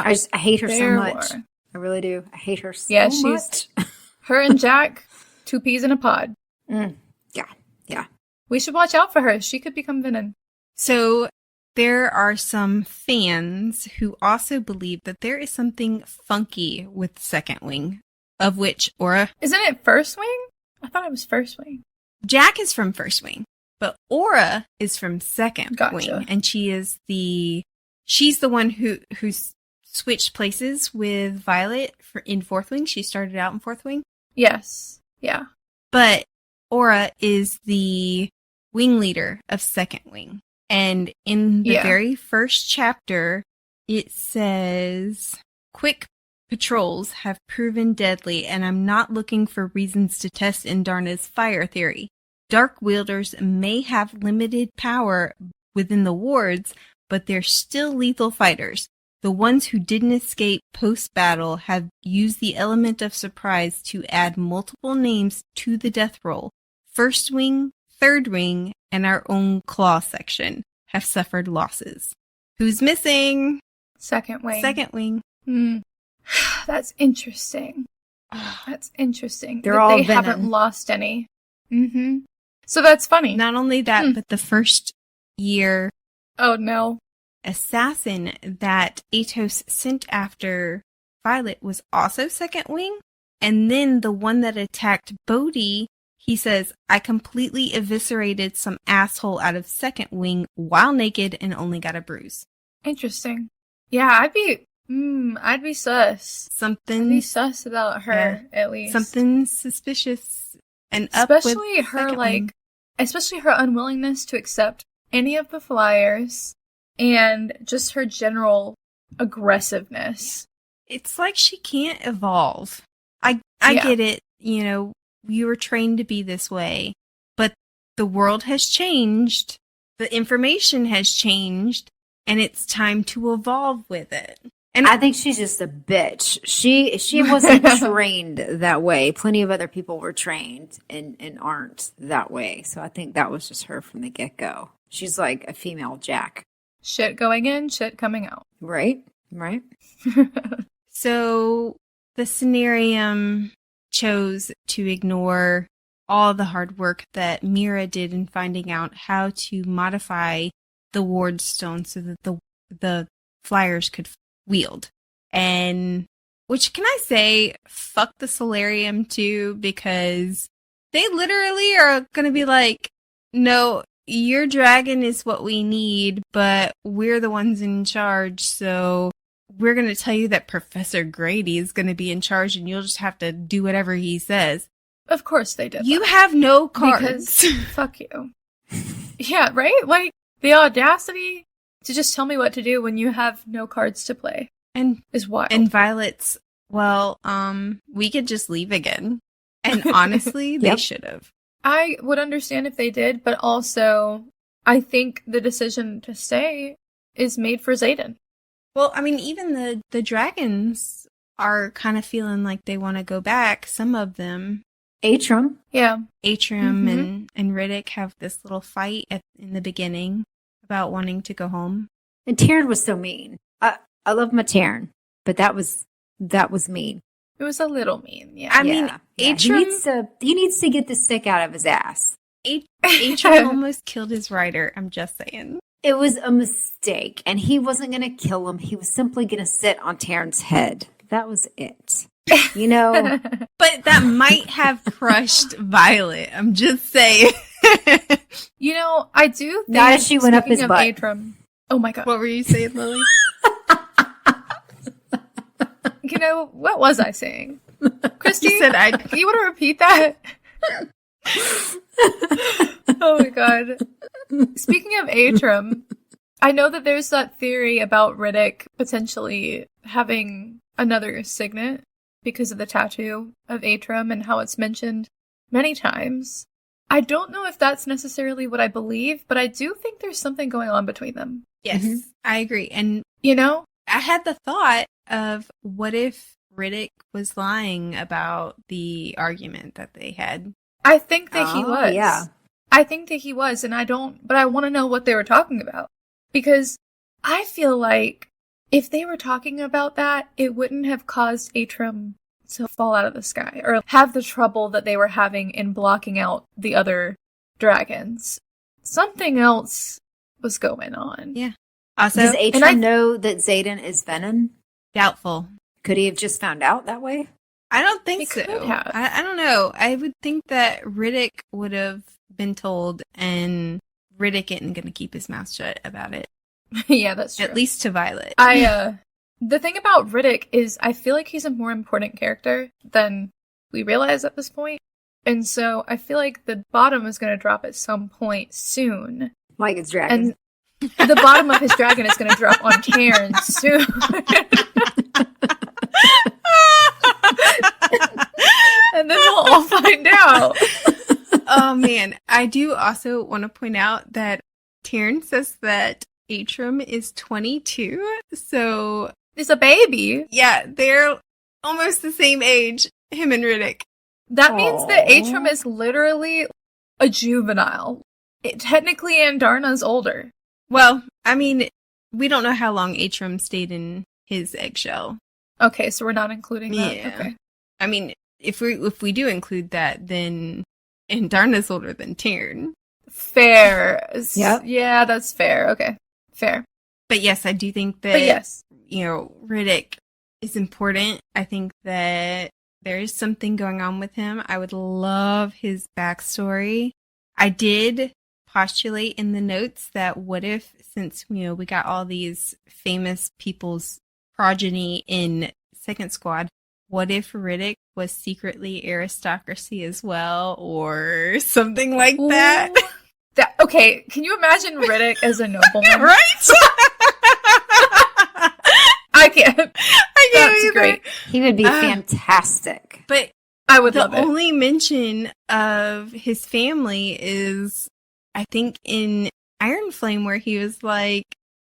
I hate her so much. War. I really do. I hate her so much. Her and Jack, 2 peas in a pod. Yeah. We should watch out for her. She could become villain. So there are some fans who also believe that there is something funky with Second Wing, of which Aura... Isn't it First Wing? I thought it was First Wing. Jack is from First Wing, but Aura is from Second Wing, and she's the one who's switched places with Violet in Fourth Wing. She started out in Fourth Wing. Yes. Yeah. But Aura is the wing leader of Second Wing. And in the very first chapter, it says, quick patrols have proven deadly, and I'm not looking for reasons to test Indarna's fire theory. Dark wielders may have limited power within the wards, but they're still lethal fighters. The ones who didn't escape post-battle have used the element of surprise to add multiple names to the death roll. First Wing, Third Wing, and our own Claw section have suffered losses. Who's missing? Second Wing. Second Wing. That's interesting. That's interesting. They're all they venom. Haven't lost any. Mm-hmm. So that's funny. Not only that, but the first year... Oh, no. Assassin that Atos sent after Violet was also Second Wing. And then the one that attacked Bodhi, he says, I completely eviscerated some asshole out of Second Wing while naked and only got a bruise. Interesting. Yeah, I'd be sus. I'd be sus about her, at least. Something suspicious. And especially up with her, especially her unwillingness to accept any of the Flyers and just her general aggressiveness. It's like she can't evolve. I get it. You know, you were trained to be this way, but the world has changed. The information has changed, and it's time to evolve with it. And I think she's just a bitch. She wasn't trained that way. Plenty of other people were trained and aren't that way. So I think that was just her from the get-go. She's like a female Jack. Shit going in, shit coming out. Right. So the Cenarium chose to ignore all the hard work that Mira did in finding out how to modify the ward stone so that the flyers could wield. And which, can I say, fuck the Solarium too, because they literally are going to be like, no, your dragon is what we need, but we're the ones in charge, so we're going to tell you that Professor Grady is going to be in charge and you'll just have to do whatever he says. Of course they did. You have no cards. Because, fuck you. Yeah, right? Like, the audacity to just tell me what to do when you have no cards to play is wild. And Violet's, well, we could just leave again. And honestly, they should have. I would understand if they did, but also, I think the decision to stay is made for Xaden. Well, I mean, even the dragons are kind of feeling like they want to go back. Some of them. Atrum. Yeah. Atrum and Ridoc have this little fight in the beginning about wanting to go home. And Taryn was so mean. I love my Taryn, but that was mean. It was a little mean, yeah. I mean, Atrum, he needs to get the stick out of his ass. Atrum almost killed his rider. I'm just saying. It was a mistake, and he wasn't going to kill him. He was simply going to sit on Taryn's head. That was it. You know? But that might have crushed Violet. I'm just saying. You know, I do think... Not as she went up his butt. Atrum, oh my god. What were you saying, Lily? You know, what was I saying? Christy, You said you want to repeat that? Oh my god. Speaking of Atrum, I know that there's that theory about Ridoc potentially having another signet because of the tattoo of Atrum and how it's mentioned many times. I don't know if that's necessarily what I believe, but I do think there's something going on between them. Yes, I agree. And, you know, I had the thought of what if Ridoc was lying about the argument that they had. I think that he was. Yeah. I think that he was, and but I want to know what they were talking about. Because I feel like if they were talking about that, it wouldn't have caused Atrum to fall out of the sky, or have the trouble that they were having in blocking out the other dragons. Something else was going on. Yeah. Also, does Atrum know that Xaden is Venom? Doubtful. Could he have just found out that way? I don't think He so. could have. I don't know. I would think that Ridoc would have been told, and Ridoc isn't going to keep his mouth shut about it. Yeah, that's true. At least to Violet. The thing about Ridoc is I feel like he's a more important character than we realize at this point. And so I feel like the bottom is going to drop at some point soon. Like it's dragon. And the bottom of his dragon is going to drop on Taryn soon. And then we'll all find out. Oh man, I do also want to point out that Taryn says that Atrum is 22, so... He's a baby. Yeah, they're almost the same age, him and Ridoc. That means that Atrum is literally a juvenile. Technically, Andarna's older. Well, I mean, we don't know how long Atrum stayed in his eggshell. Okay, so we're not including that? Yeah. Okay. I mean, if we do include that, then Andarna's older than Taryn. Fair. Yep. Yeah, that's fair. Okay. Fair. But yes, I do think that, But yes. you know, Ridoc is important. I think that there is something going on with him. I would love his backstory. I did postulate in the notes that what if, since, you know, we got all these famous people's progeny in Second Squad, what if Ridoc was secretly aristocracy as well, or something like that? Okay, can you imagine Ridoc as a nobleman? Right? I can't. I can't That's either. great. He would be fantastic. But I would love the it. only mention of his family is, I think, in Iron Flame, where he was like,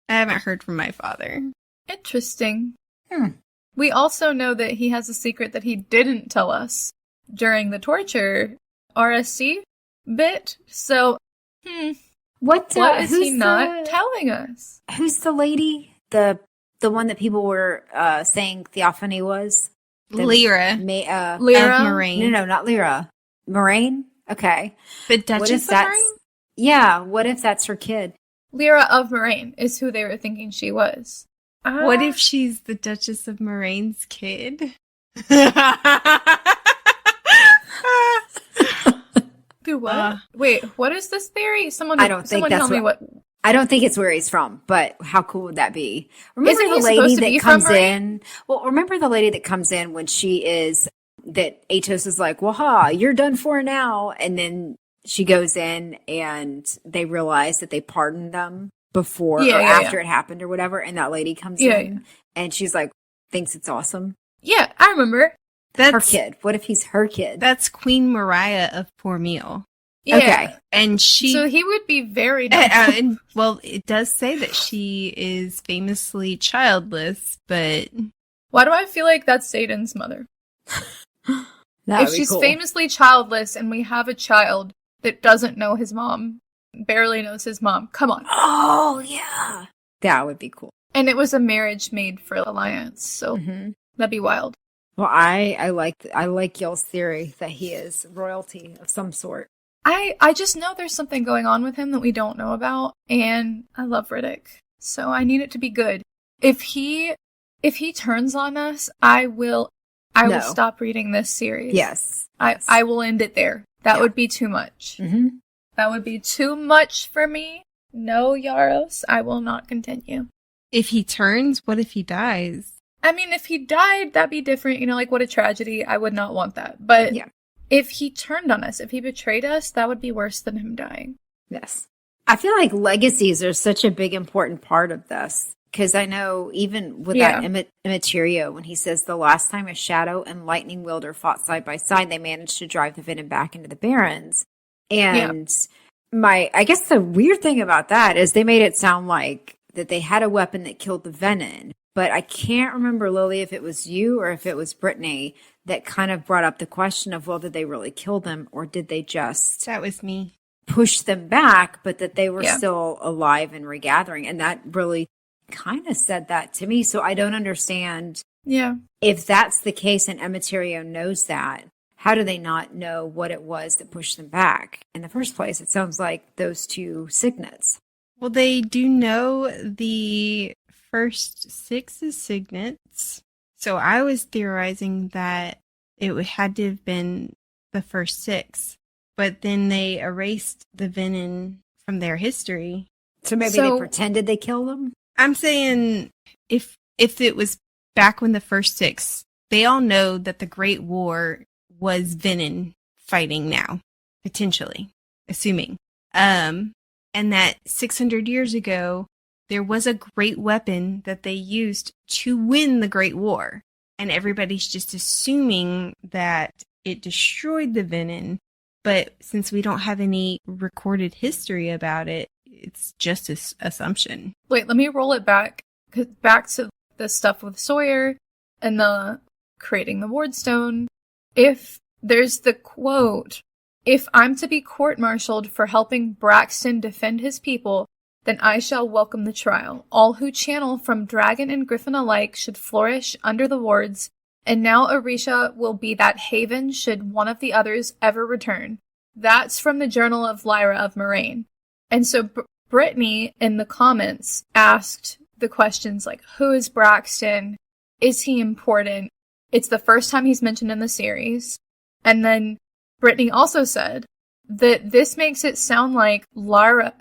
I haven't heard from my father. Interesting. Hmm. We also know that he has a secret that he didn't tell us during the torture RSC bit. So, What is he not telling us? Who's the lady? The one that people were saying Theophanie was? Lyra. Lyra? Of Moraine. No, not Lyra. Moraine? Okay. The What Duchess if of that's... Moraine? Yeah, what if that's her kid? Lyra of Moraine is who they were thinking she was. What if she's the Duchess of Moraine's kid? Do what? Wait, what is this theory? I don't think that's tell me what. I don't think it's where he's from, but how cool would that be? Remember Isn't the he lady supposed to be that comes from in? Well, remember the lady that comes in when she is, that Atos is like, well, you're done for now. And then she goes in and they realize that they pardoned them before or after it happened or whatever. And that lady comes in and she's like, thinks it's awesome. Yeah, I remember. That's her kid. What if he's her kid? That's Queen Mariah of Pormeal. Yeah. Okay. And so he would be very well, it does say that she is famously childless, but why do I feel like that's Zayden's mother? If she's famously childless and we have a child that doesn't know his mom, barely knows his mom, come on. Oh, yeah. That would be cool. And it was a marriage made for alliance, so that'd be wild. Well, I like y'all's theory that he is royalty of some sort. I just know there's something going on with him that we don't know about, and I love Ridoc, so I need it to be good. If he turns on us, I will stop reading this series. Yes. I will end it there. That would be too much. Mm-hmm. That would be too much for me. No, Yaros, I will not continue. If he turns, what if he dies? I mean, if he died, that'd be different. Like, what a tragedy. I would not want that. But if he turned on us, if he betrayed us, that would be worse than him dying. Yes. I feel like legacies are such a big, important part of this. Because I know even with that Immaterio, when he says the last time a shadow and lightning wielder fought side by side, they managed to drive the Venom back into the Barrens. And I guess the weird thing about that is they made it sound like that they had a weapon that killed the Venom. But I can't remember, Lily, if it was you or if it was Brittany that kind of brought up the question of, well, did they really kill them or did they just... That was me. Push them back, but that they were still alive and regathering. And that really kind of said that to me. So I don't understand if that's the case and Immaterio knows that. How do they not know what it was that pushed them back in the first place? It sounds like those two signets. Well, they do know the first 6 is signets. So I was theorizing that it had to have been the first 6. But then they erased the Venom from their history. So maybe they pretended they killed them? I'm saying if it was back when the first 6, they all know that the Great War was Venom fighting now, potentially, assuming. And that 600 years ago, there was a great weapon that they used to win the Great War. And everybody's just assuming that it destroyed the Venom. But since we don't have any recorded history about it, it's just an assumption. Wait, let me roll it back to the stuff with Sawyer and the creating the Wardstone. If there's the quote, if I'm to be court-martialed for helping Braxton defend his people, then I shall welcome the trial. All who channel from dragon and griffin alike should flourish under the wards, and now Orisha will be that haven should one of the others ever return. That's from the Journal of Lyra of Moraine. And so Brittany in the comments asked the questions like, who is Braxton? Is he important? It's the first time he's mentioned in the series. And then Brittany also said that this makes it sound like Lyra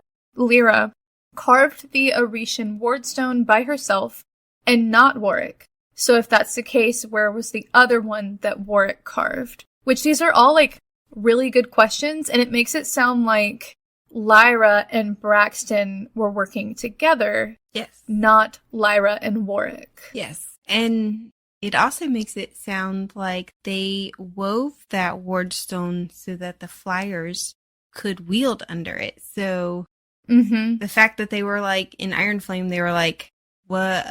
carved the Orishan Wardstone by herself and not Warwick. So if that's the case, where was the other one that Warwick carved? Which these are all like really good questions, and it makes it sound like Lyra and Braxton were working together. Yes. Not Lyra and Warwick. Yes. And it also makes it sound like they wove that Wardstone so that the Flyers could wield under it. So the fact that they were like in Iron Flame, they were like, well,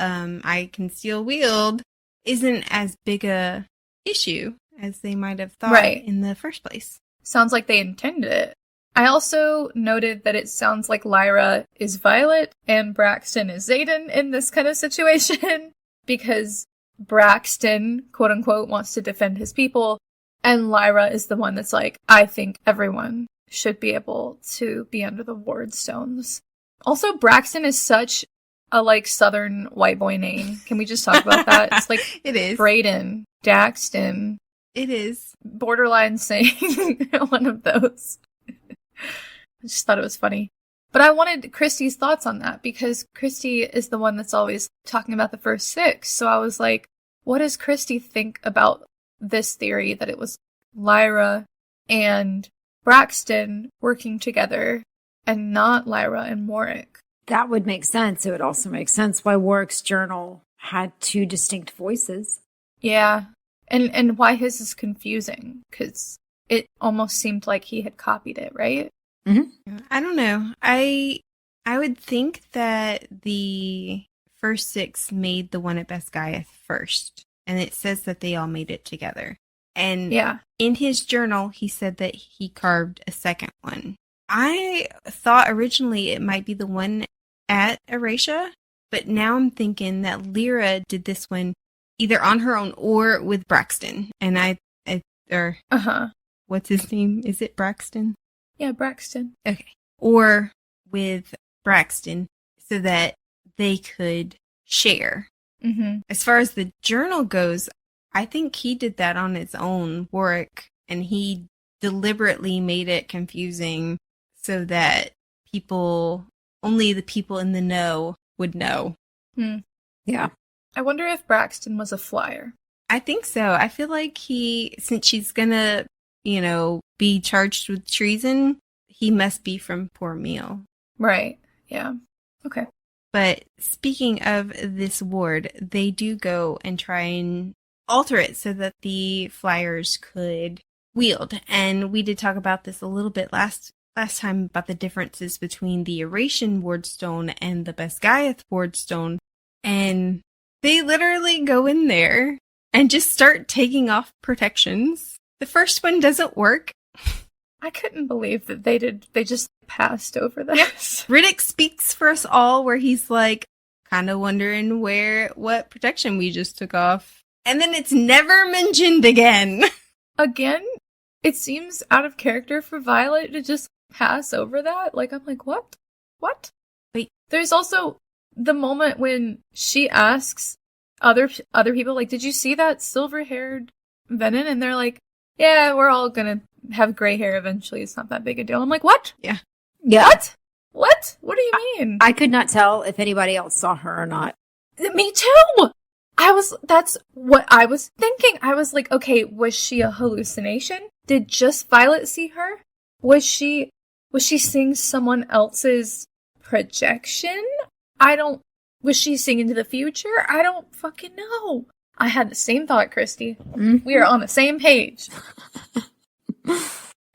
I can still wield isn't as big a issue as they might have thought in the first place. Sounds like they intended it. I also noted that it sounds like Lyra is Violet and Braxton is Zayden in this kind of situation because Braxton, quote unquote, wants to defend his people, and Lyra is the one that's like, I think everyone should be able to be under the Wardstones. Also, Braxton is such a like Southern white boy name. Can we just talk about that? It's like It is. Brayden, Daxton. It is. Borderline saying one of those. I just thought it was funny. But I wanted Christy's thoughts on that because Christy is the one that's always talking about the first 6. So I was like, what does Christy think about this theory that it was Lyra and Braxton working together and not Lyra and Warwick? That would make sense. It would also make sense why Warwick's journal had 2 distinct voices. Yeah. And why his is confusing, because it almost seemed like he had copied it, right? Mm-hmm. I don't know. I would think that the first 6 made the one at Beskaya first. And it says that they all made it together. And Yeah. in his journal, he said that he carved a second one. I thought originally it might be the one at Erasia, but now I'm thinking that Lyra did this one either on her own or with Braxton. And what's his name? Is it Braxton? Yeah, Braxton. Okay. Or with Braxton so that they could share. Mm-hmm. As far as the journal goes, I think he did that on his own, Warwick, and he deliberately made it confusing so that only the people in the know would know. Yeah. I wonder if Braxton was a flyer. I think so. I feel like since she's gonna, be charged with treason, he must be from Poor Meal. Right. Yeah. Okay. But speaking of this ward, they do go and try and alter it so that the flyers could wield. And we did talk about this a little bit last time about the differences between the Erasian wardstone and the Besgaeth wardstone. And they literally go in there and just start taking off protections. The first one doesn't work. I couldn't believe that they just passed over this. Ridoc speaks for us all where he's like, kind of wondering what protection we just took off. And then it's never mentioned again. Again, it seems out of character for Violet to just pass over that. Like, I'm like, what? What? Wait. There's also the moment when she asks other people, like, did you see that silver-haired Venom? And they're like, yeah, we're all gonna have gray hair eventually. It's not that big a deal. I'm like, what? Yeah. What? What do you mean? I could not tell if anybody else saw her or not. Me too! That's what I was thinking. I was like, okay, was she a hallucination? Did just Violet see her? Was she seeing someone else's projection? Was she seeing into the future? I don't fucking know. I had the same thought, Christy. Mm-hmm. We are on the same page.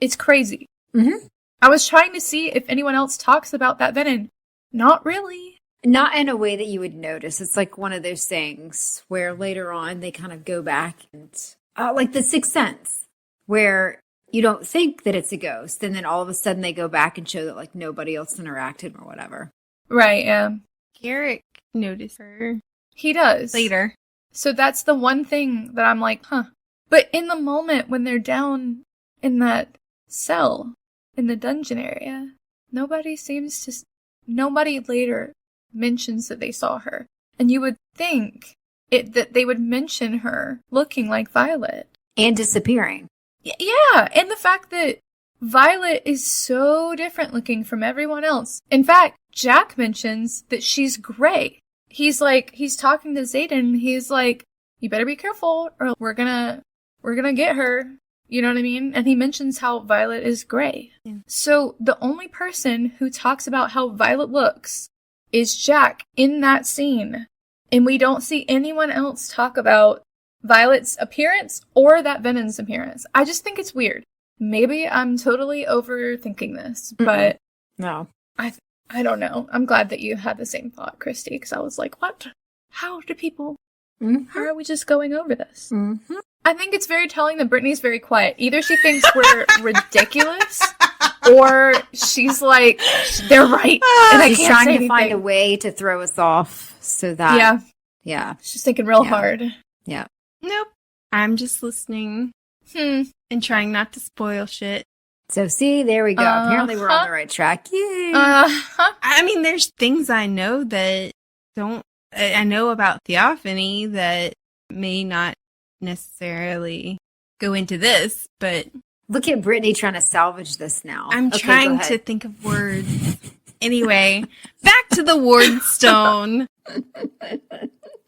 It's crazy. Mm-hmm. I was trying to see if anyone else talks about that Venom. Not really. Not in a way that you would notice. It's like one of those things where later on they kind of go back and like the Sixth Sense, where you don't think that it's a ghost, and then all of a sudden they go back and show that like nobody else interacted or whatever. Right, yeah. Garrick noticed her He does. later. So that's the one thing that I'm like, huh. But in the moment when they're down in that cell in the dungeon area, nobody later mentions that they saw her. And you would think that they would mention her looking like Violet. And disappearing. Yeah, and the fact that Violet is so different looking from everyone else. In fact, Jack mentions that she's gray. He's talking to Xaden, he's like, you better be careful or we're gonna get her. You know what I mean? And he mentions how Violet is gray. Yeah. So the only person who talks about how Violet looks is Jack in that scene. And we don't see anyone else talk about Violet's appearance or that Venom's appearance. I just think it's weird. Maybe I'm totally overthinking this, but No. I don't know. I'm glad that you had the same thought, Christy, because I was like, what? How do people... Mm-hmm. How are we just going over this? Mm-hmm. I think it's very telling that Brittany's very quiet. Either she thinks we're ridiculous, or she's like, they're right, and I She's can't trying say to find a anything. way to throw us off so that... Yeah. She's thinking real Yeah. hard. Yeah. Nope. I'm just listening and trying not to spoil shit. So see, there we go. Apparently we're on the right track. Yay. I mean, there's things I know that I know about Theophanie that may not necessarily go into this, but Look at Brittany trying to salvage this now. I'm Okay, trying to think of words. Anyway, back to the ward stone.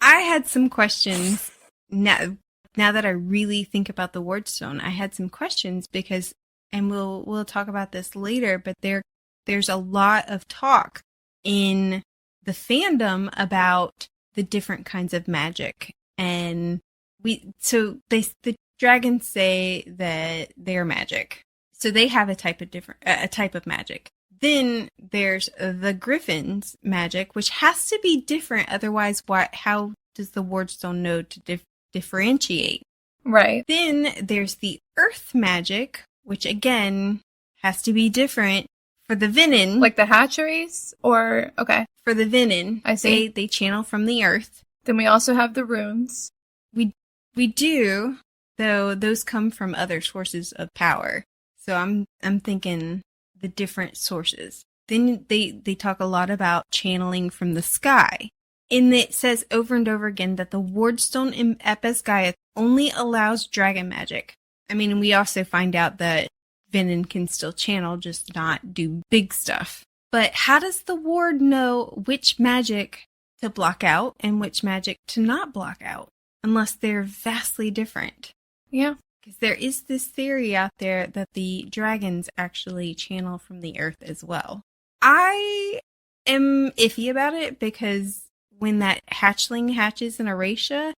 I had some questions. Now that I really think about the ward stone, I had some questions because, and we'll talk about this later, but there's a lot of talk in the fandom about the different kinds of magic. And the dragons say that they're magic. So they have a type of magic. Then there's the Griffin's magic, which has to be different. Otherwise, how does the Wardstone know to differentiate? Right. Then there's the Earth magic, which again has to be different for the Venin. Like the hatcheries? Or, okay. For the Venin. I see. They channel from the Earth. Then we also have the runes. We do, though those come from other sources of power. So I'm thinking the different sources. Then they talk a lot about channeling from the sky. And it says over and over again that the Wardstone in Epesgaia only allows dragon magic. I mean, we also find out that Venin can still channel, just not do big stuff. But how does the ward know which magic to block out and which magic to not block out? Unless they're vastly different. Yeah. Because there is this theory out there that the dragons actually channel from the earth as well. I am iffy about it because when that hatchling hatches in Eratia,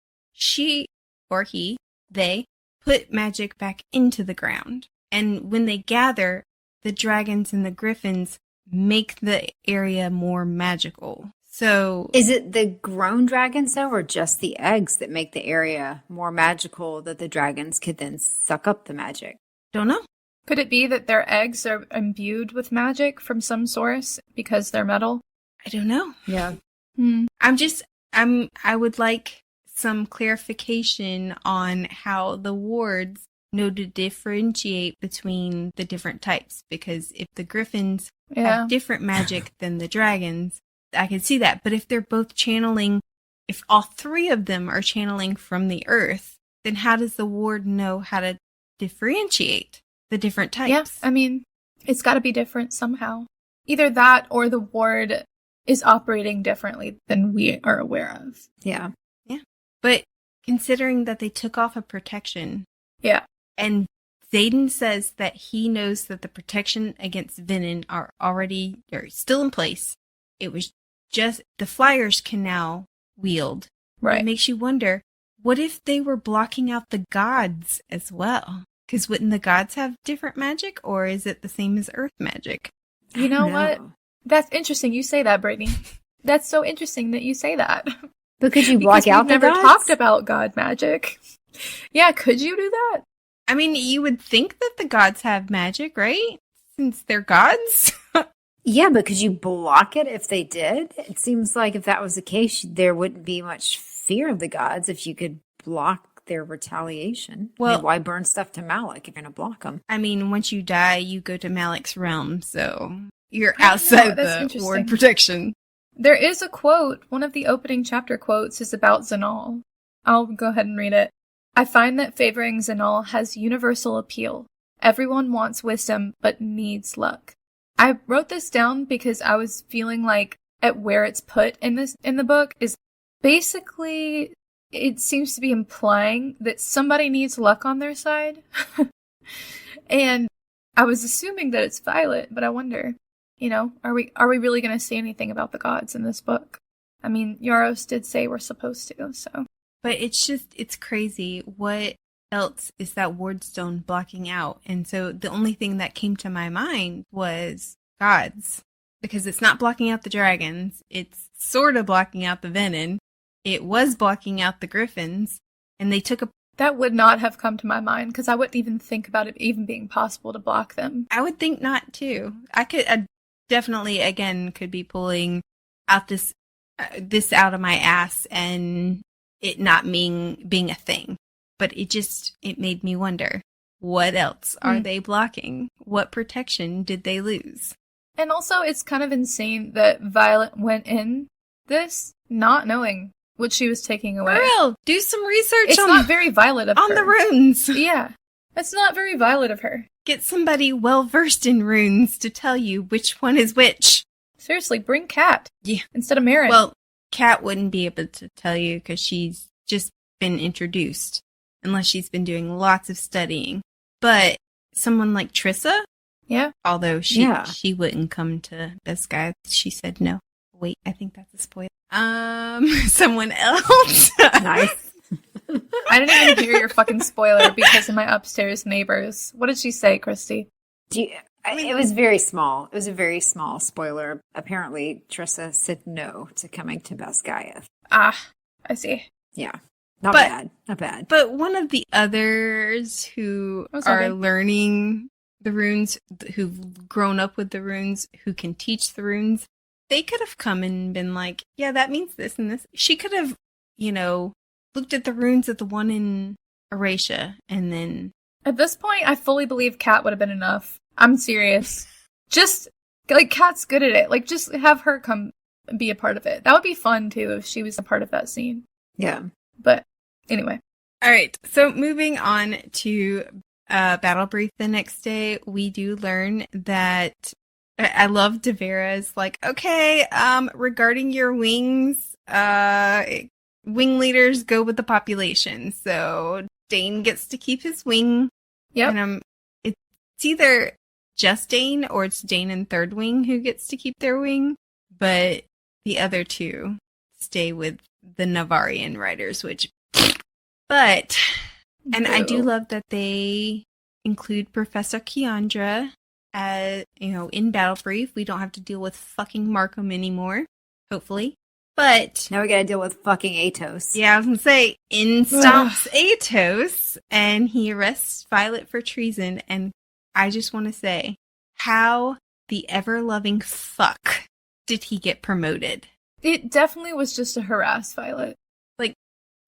they put magic back into the ground. And when they gather, the dragons and the griffins make the area more magical. So is it the grown dragons though, or just the eggs that make the area more magical that the dragons could then suck up the magic? Don't know. Could it be that their eggs are imbued with magic from some source because they're metal? I don't know. Yeah. I would like some clarification on how the wards know to differentiate between the different types, because if the griffins have different magic than the dragons, I can see that. But if they're both channeling, if all three of them are channeling from the earth, then how does the ward know how to differentiate the different types? Yeah, I mean, it's got to be different somehow. Either that or the ward is operating differently than we are aware of. Yeah. Yeah. But considering that they took off a protection. Yeah. And Xaden says that he knows that the protection against Venin are still in place. It was just the flyers can now wield. Right. It makes you wonder, what if they were blocking out the gods as well? Because wouldn't the gods have different magic, or is it the same as earth magic? You know what? That's interesting you say that, Brittany. That's so interesting that you say that. But could you block out the gods? We've never talked about god magic. Yeah, could you do that? I mean, you would think that the gods have magic, right? Since they're gods? Yeah, but could you block it if they did? It seems like if that was the case, there wouldn't be much fear of the gods if you could block their retaliation. Well, I mean, why burn stuff to Malak if you're going to block them? I mean, once you die, you go to Malak's realm, so you're outside the ward protection. There is a quote, one of the opening chapter quotes is about Zanal. I'll go ahead and read it. I find that favoring Zanal has universal appeal. Everyone wants wisdom, but needs luck. I wrote this down because I was feeling like at where it's put in the book is basically, it seems to be implying that somebody needs luck on their side. And I was assuming that it's Violet, but I wonder, are we really going to say anything about the gods in this book? I mean, Yaros did say we're supposed to, so. But it's crazy. What else is that Wardstone blocking out? And so the only thing that came to my mind was gods, because it's not blocking out the dragons. It's sort of blocking out the Venin. It was blocking out the griffins, and they took a... That would not have come to my mind, because I wouldn't even think about it even being possible to block them. I would think not, too. I definitely, again, could be pulling out this out of my ass and it not being a thing. But it made me wonder, what else are they blocking? What protection did they lose? And also, it's kind of insane that Violet went in this not knowing what she was taking away. For real, do some research It's not very Violet of her. on the runes. Yeah. It's not very Violet of her. Get somebody well-versed in runes to tell you which one is which. Seriously, bring Kat. Yeah. Instead of Marin. Well, Kat wouldn't be able to tell you because she's just been introduced, unless she's been doing lots of studying. But someone like Trissa, yeah. although she wouldn't come to Best Guy, she said no. Wait, I think that's a spoiler. Someone else. Nice. I didn't even hear your fucking spoiler because of my upstairs neighbors. What did she say, Christy? It was very small. It was a very small spoiler. Apparently, Trissa said no to coming to Best Gaiath. Ah, I see. Yeah. Not bad. But one of the others who are learning the runes, who've grown up with the runes, who can teach the runes, they could have come and been like, yeah, that means this and this. She could have, looked at the runes of the one in Eratia and then... At this point, I fully believe Kat would have been enough. I'm serious. Just, Kat's good at it. Just have her come and be a part of it. That would be fun, too, if she was a part of that scene. Yeah. But, anyway. All right, so moving on to Battle Brief the next day, we do learn that... I love Devera's okay, regarding your wings, wing leaders go with the population. So Dane gets to keep his wing. Yep. And it's either just Dane or it's Dane and Third Wing who gets to keep their wing. But the other two stay with the Navarian riders, and I do love that they include Professor Keandra. In Battle Brief, we don't have to deal with fucking Markham anymore, hopefully. But now we gotta deal with fucking Atos. Yeah, I was gonna say, in stomps Atos, and he arrests Violet for treason, and I just want to say, how the ever-loving fuck did he get promoted? It definitely was just to harass Violet.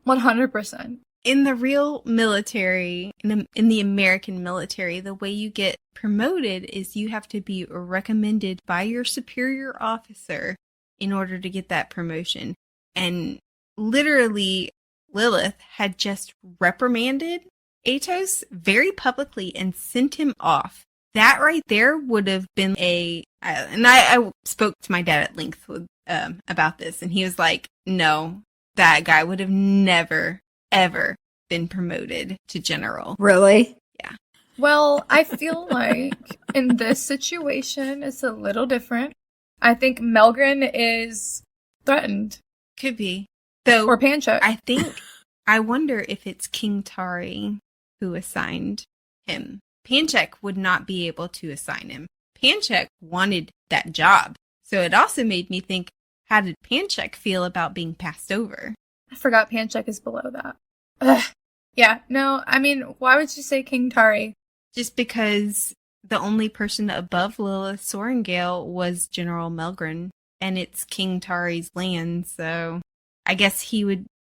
100%. In the real military, in the American military, the way you get promoted is you have to be recommended by your superior officer in order to get that promotion. And literally, Lilith had just reprimanded Atos very publicly and sent him off. That right there would have been and I spoke to my dad at length about this, and he was like, no, that guy would have never, ever been promoted to general. Really? Yeah. Well, I feel like in this situation, it's a little different. I think Melgren is threatened. Could be. Though, or Panchak. I wonder if it's King Tari who assigned him. Panchak would not be able to assign him. Panchak wanted that job. So it also made me think, how did Panchak feel about being passed over? I forgot Panchak is below that. Ugh. Yeah, no, I mean, why would you say King Tari? Just because the only person above Lilith Sorengale was General Melgren, and it's King Tari's land, so I guess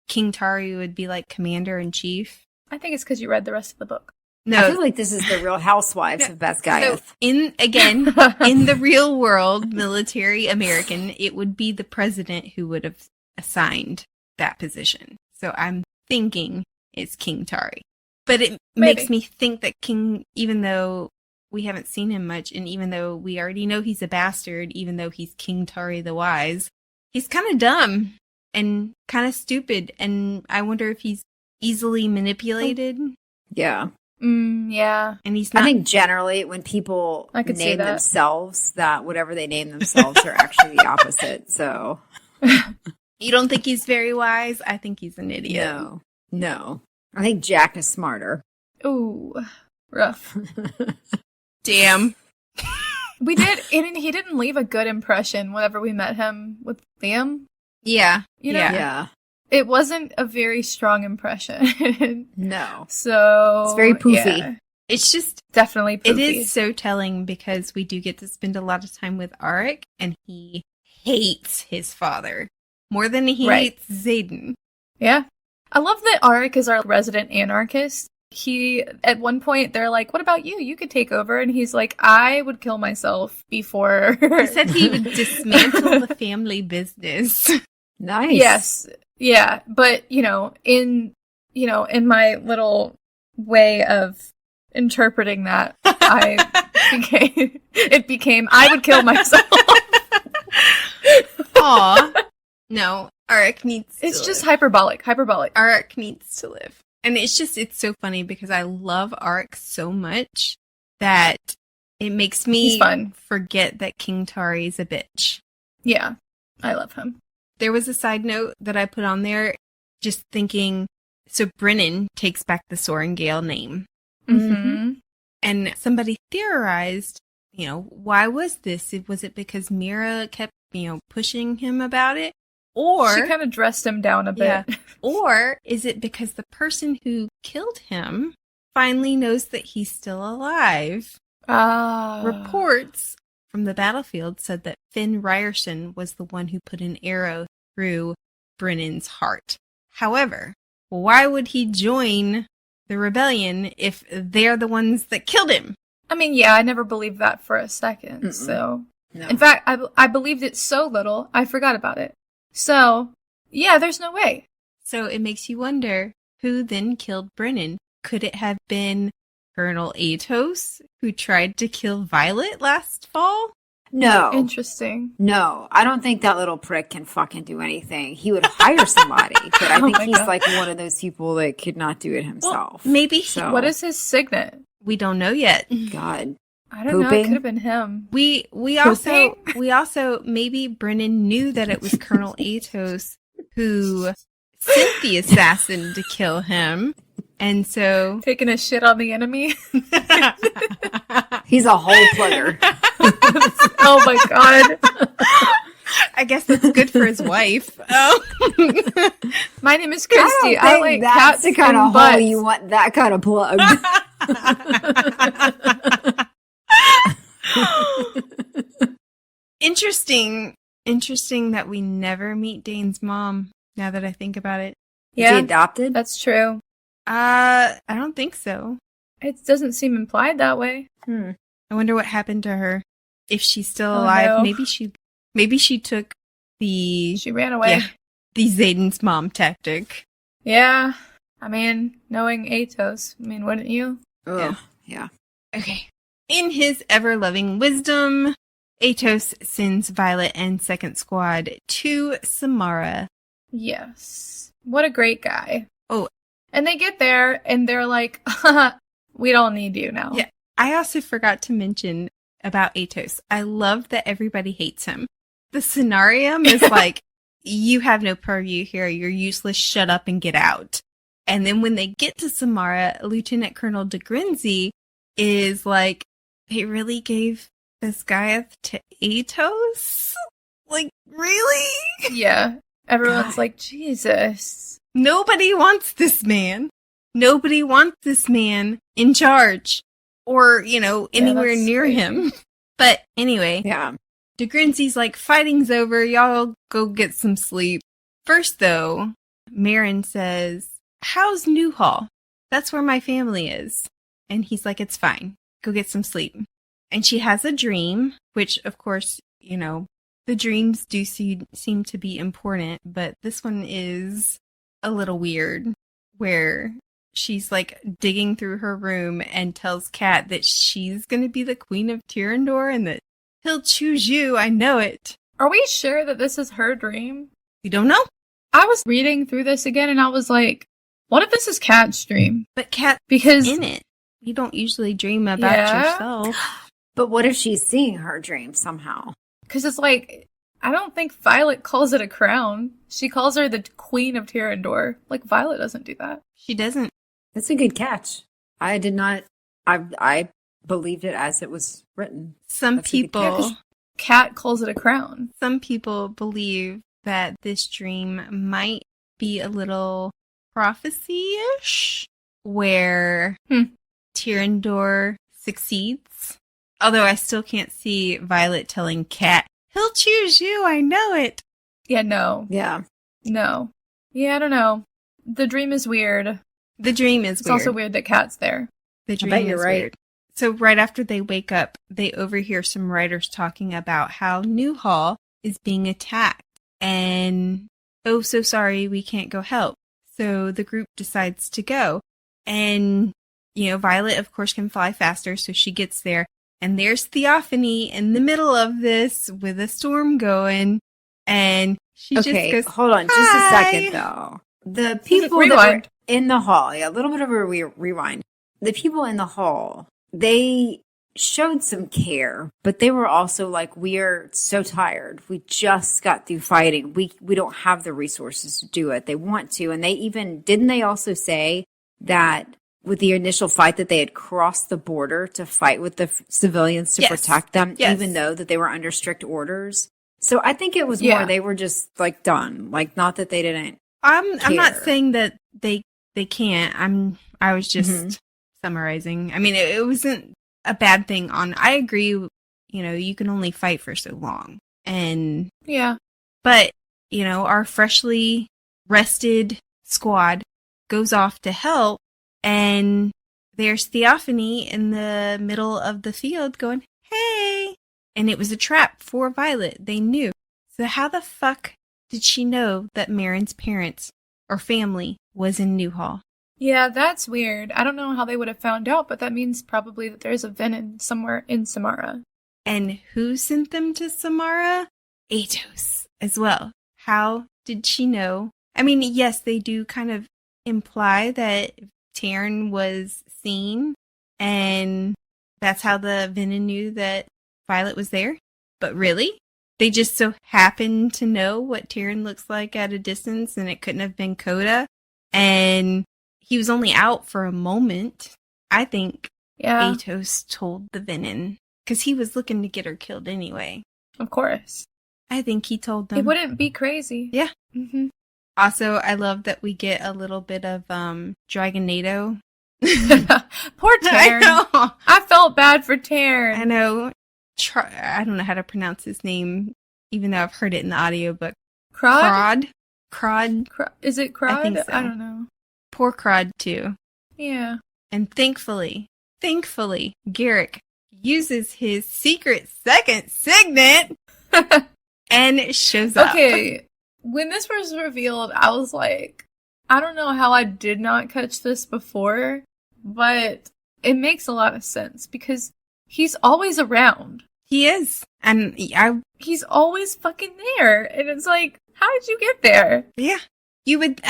King Tari would be like commander-in-chief. I think it's because you read the rest of the book. No, I feel like this is the Real Housewives of Best Gaiath. So in the real world, military American, it would be the president who would have assigned that position. So I'm thinking it's King Tari. But it makes me think that King, even though we haven't seen him much, and even though we already know he's a bastard, even though he's King Tari the Wise, he's kind of dumb and kind of stupid, and I wonder if he's easily manipulated. Yeah. Yeah. And he's not. I think generally when people name themselves, that whatever they name themselves are actually the opposite, so... You don't think he's very wise? I think he's an idiot. No. I think Jack is smarter. Ooh, rough. Damn. We did, and he didn't leave a good impression whenever we met him with Liam. Yeah. Yeah. It wasn't a very strong impression. No. So... It's very poofy. Yeah. It's just... Definitely poofy. It is so telling because we do get to spend a lot of time with Arik, and he hates his father. More than he hates Xaden. Yeah. I love that Arik is our resident anarchist. At one point, they're like, what about you? You could take over. And he's like, I would kill myself before. He said he would dismantle the family business. Nice. Yes. Yeah. But, in my little way of interpreting that, it became, I would kill myself. Aw. No, Arik needs to It's live. just hyperbolic. Arik needs to live. And it's so funny because I love Arik so much that it makes me He's fun. forget that King Tari is a bitch. Yeah. I love him. There was a side note that I put on there just thinking, so Brennan takes back the Soaring Gale name. Mm-hmm. And somebody theorized, why was this? Was it because Mira kept, pushing him about it? Or she kind of dressed him down a bit. Yeah. Or is it because the person who killed him finally knows that he's still alive? Reports from the battlefield said that Finn Ryerson was the one who put an arrow through Brennan's heart. However, why would he join the rebellion if they're the ones that killed him? I mean, yeah, I never believed that for a second. Mm-mm. So, No. in fact, I believed it so little, I forgot about it. So, yeah, there's no way. So it makes you wonder, who then killed Brennan? Could it have been Colonel Atos, who tried to kill Violet last fall? No. Interesting. No, I don't think that little prick can fucking do anything. He would hire somebody, but I Oh think my he's God. like one of those people that could not do it himself. Maybe So- What is his signet? we don't know yet. God. I don't know. It Pooping? could have been him. We also maybe Brennan knew that it was Colonel Atos who sent the assassin to kill him, and so Taking a shit on the enemy. He's a whole player. Oh my God. I guess that's good for his wife. Oh. My name is I Christy. don't I think like that's cats the kind and of butts. hole you want that kind of plug. Interesting that we never meet Dane's mom, now that I think about it. Is he Yeah, adopted? that's true. I don't think so. It doesn't seem implied that way. I wonder what happened to her. If she's still Oh, alive, no. maybe she took the She ran away. the Zayden's mom tactic. Yeah. I mean, knowing Atos, wouldn't you? Ugh. Yeah. Okay. In his ever-loving wisdom, Atos sends Violet and Second Squad to Samara. Yes. What a great guy. Oh. And they get there and they're like, we don't need you now. Yeah. I also forgot to mention about Atos. I love that everybody hates him. The scenarium is like, you have no purview here. You're useless. Shut up and get out. And then when they get to Samara, Lieutenant Colonel de Grenzy is like, they really gave this guy to Atos? Like, really? Yeah. Everyone's God. like, Jesus. Nobody wants this man. Nobody wants this man in charge or, anywhere that's near crazy. him. But anyway, Yeah. de Grenzy's like, fighting's over. Y'all go get some sleep. First, though, Marin says, how's Newhall? That's where my family is. And he's like, it's fine. Go get some sleep. And she has a dream, which, of course, the dreams do seem to be important, but this one is a little weird, where she's like digging through her room and tells Kat that she's going to be the Queen of Tyrandor and that he'll choose you. I know it. Are we sure that this is her dream? You don't know? I was reading through this again and I was like, what if this is Kat's dream? But Kat's Because in it. You don't usually dream about Yeah. yourself. But what if she's seeing her dream somehow? Because it's like, I don't think Violet calls it a crown. She calls her the Queen of Tyrandor. Like, Violet doesn't do that. She doesn't. That's a good catch. I did not. I believed it as it was written. Some That's a good catch. people, Kat calls it a crown. some people believe that this dream might be a little prophecy-ish, where Tyrandor succeeds. Although I still can't see Violet telling Kat, he'll choose you, I know it. Yeah, no. Yeah. No. Yeah, I don't know. The dream is weird. The dream is It's weird. also weird that Kat's there. The I dream bet you're is right. weird. So right after they wake up, they overhear some writers talking about how Newhall is being attacked. And oh, so sorry, we can't go help. So the group decides to go. And, Violet, of course, can fly faster, so she gets there. And there's Theophanie in the middle of this with a storm going. And she just goes, hold on just a second, though. The people that were in the hall, a little bit of a rewind. The people in the hall, they showed some care, but they were also like, we are so tired. We just got through fighting. We don't have the resources to do it. They want to. And didn't they also say that with the initial fight that they had crossed the border to fight with the civilians to protect them, even though that they were under strict orders? So I think it was more they were just like done. Like, not that they didn't I'm not saying that they can't. I was just summarizing. I mean, it wasn't a bad thing I agree, you can only fight for so long. And but, our freshly rested squad goes off to help, and there's Theophanie in the middle of the field going, hey! And it was a trap for Violet. They knew. So how the fuck did she know that Marin's parents or family was in Newhall? Yeah, that's weird. I don't know how they would have found out, but that means probably that there's a venin somewhere in Samara. And who sent them to Samara? Atos as well. How did she know? I mean, yes, they do kind of imply that Taryn was seen, and that's how the venin knew that Violet was there. But really? They just so happened to know what Taryn looks like at a distance, and it couldn't have been Coda. And he was only out for a moment. I think Atos told the venin, because he was looking to get her killed anyway. Of course. I think he told them. He wouldn't be crazy. Yeah. Mm-hmm. Also, I love that we get a little bit of Dragonado. Poor Taryn. I felt bad for Taryn. I know. I don't know how to pronounce his name, even though I've heard it in the audiobook. Crod? Crod. Is it Crod? I think so. I don't know. Poor Crod, too. Yeah. And thankfully, Garrick uses his secret second signet and shows up. Okay, when this was revealed, I was like, I don't know how I did not catch this before, but it makes a lot of sense because he's always around. He is. And he's always fucking there. And it's like, how did you get there? Yeah. You would,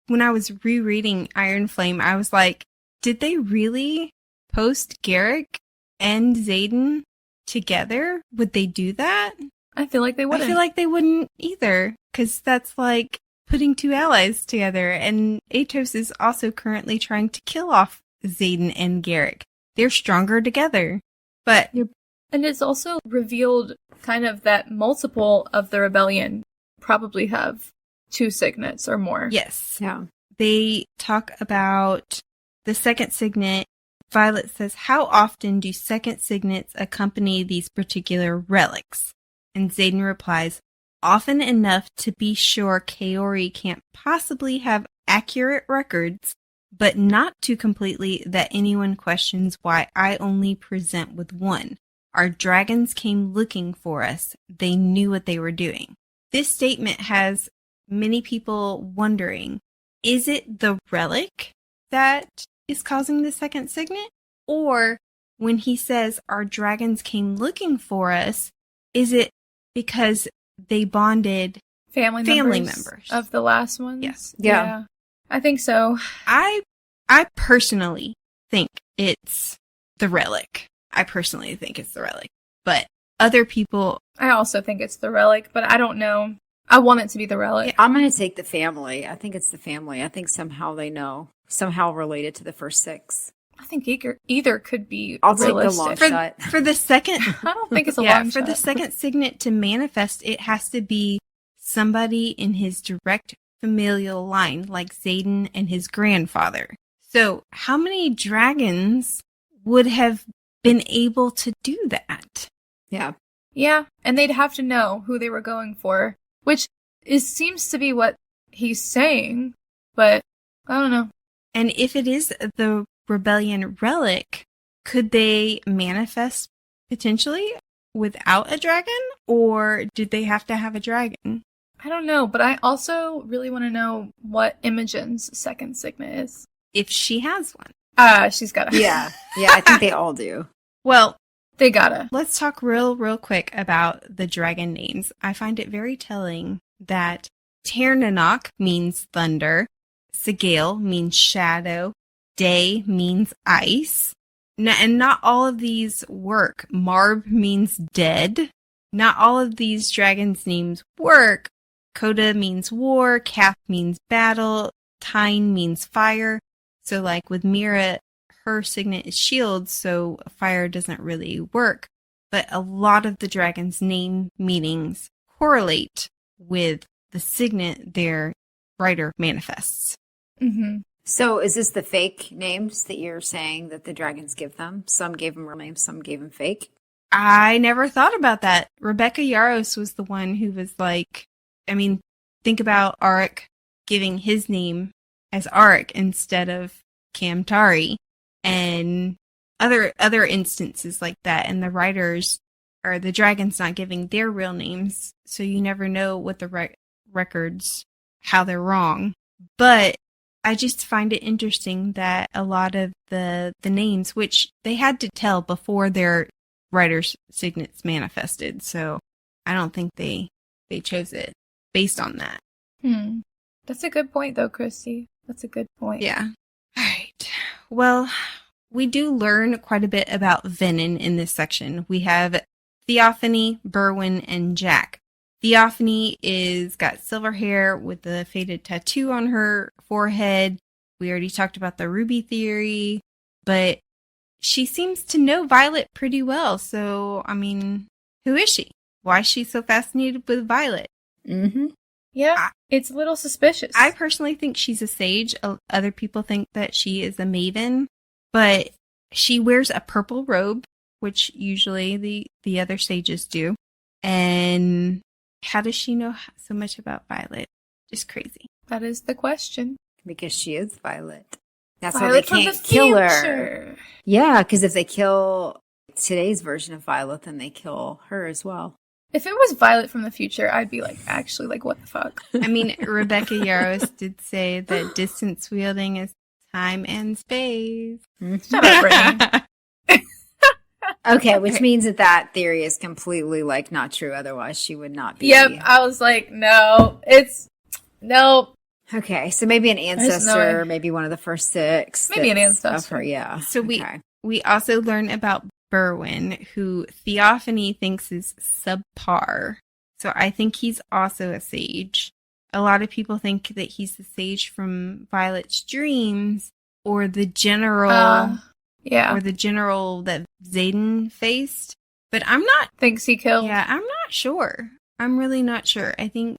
when I was rereading Iron Flame, I was like, did they really post Garrick and Xaden together? Would they do that? I feel like they wouldn't. I feel like they wouldn't either, because that's like putting two allies together. And Atos is also currently trying to kill off Xaden and Garrick. They're stronger together. But and it's also revealed kind of that multiple of the rebellion probably have two signets or more. Yes. Yeah. They talk about the second signet. Violet says, how often do second signets accompany these particular relics? And Xaden replies, often enough to be sure Kaori can't possibly have accurate records, but not too completely that anyone questions why I only present with one. Our dragons came looking for us. They knew what they were doing. This statement has many people wondering, is it the relic that is causing the second signet? Or when he says our dragons came looking for us, is it because they bonded family members of the last ones? Yes. Yeah. I think so. I personally think it's the relic. But other people... I also think it's the relic, but I don't know. I want it to be the relic. Yeah, I'm going to take the family. I think it's the family. I think somehow they know. Somehow related to the first six. I think either could be I'll realistic. take the long shot. For the second... I don't think it's a long shot. For the second signet to manifest, it has to be somebody in his direct familial line, like Xaden and his grandfather. So how many dragons would have been able to do that? Yeah. Yeah, and they'd have to know who they were going for, which seems to be what he's saying, but I don't know. And if it is the rebellion relic, could they manifest potentially without a dragon, or did they have to have a dragon? I don't know, but I also really want to know what Imogen's second signet is. If she has one. She's got a... Yeah, I think they all do. Well, they gotta. Let's talk real quick about the dragon names. I find it very telling that Ternanok means thunder, Sigale means shadow, Day means ice, and not all of these work. Marb means dead. Not all of these dragons' names work. Coda means war, Kath means battle, Tyne means fire. So like with Mira, her signet is shield, so fire doesn't really work. But a lot of the dragon's name meanings correlate with the signet their writer manifests. Mm-hmm. So is this the fake names that you're saying that the dragons give them? Some gave them real names, some gave them fake? I never thought about that. Rebecca Yarros was the one who was like, think about Auric giving his name as Auric instead of Kamtari, and other instances like that. And the writers or the dragons not giving their real names, so you never know what the records, how they're wrong. But I just find it interesting that a lot of the names, which they had to tell before their writers' signets manifested, so I don't think they chose it based on that. That's a good point, though, Christy. That's a good point. Yeah. All right. Well, we do learn quite a bit about Venin in this section. We have Theophanie, Berwin, and Jack. Theophanie got silver hair with the faded tattoo on her forehead. We already talked about the ruby theory, but she seems to know Violet pretty well. So, who is she? Why is she so fascinated with Violet? Mm-hmm. Yeah, it's a little suspicious. I personally think she's a sage. Other people think that she is a maven, but she wears a purple robe, which usually the other sages do. And how does she know so much about Violet? Just crazy. That is the question. Because she is Violet. That's Violet why they can't kill her. Yeah, because if they kill today's version of Violet, then they kill her as well. If it was Violet from the future, I'd be like, actually, like, what the fuck? Rebecca Yarros did say that distance wielding is time and space. Shut up, Brittany. Okay, which means that theory is completely, not true. Otherwise, she would not be. Yep, I was like, no. No. Okay, so maybe an ancestor, maybe one of the first six. Maybe an ancestor. Yeah. So we also learn about Berwin, who Theophanie thinks is subpar. So I think he's also a sage. A lot of people think that he's the sage from Violet's dreams, or the general, or the general that Xaden faced. But I'm not thinks he killed. Yeah, I'm not sure. I'm really not sure. I think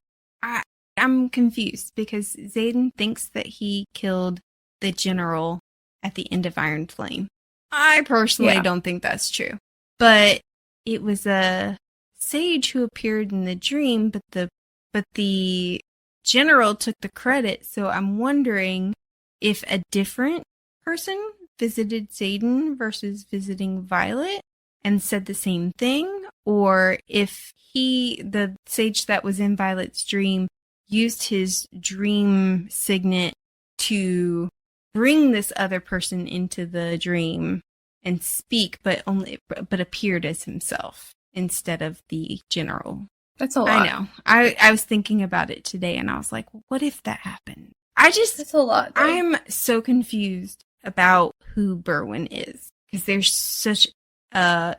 I'm confused because Xaden thinks that he killed the general at the end of Iron Flame. I personally don't think that's true. But it was a sage who appeared in the dream, but the general took the credit. So I'm wondering if a different person visited Xaden versus visiting Violet and said the same thing, or if the sage that was in Violet's dream used his dream signet to bring this other person into the dream and speak, but appeared as himself instead of the general. That's a lot. I know. I was thinking about it today, and I was like, what if that happened? That's a lot. Though. I'm so confused about who Berwin is, because there's such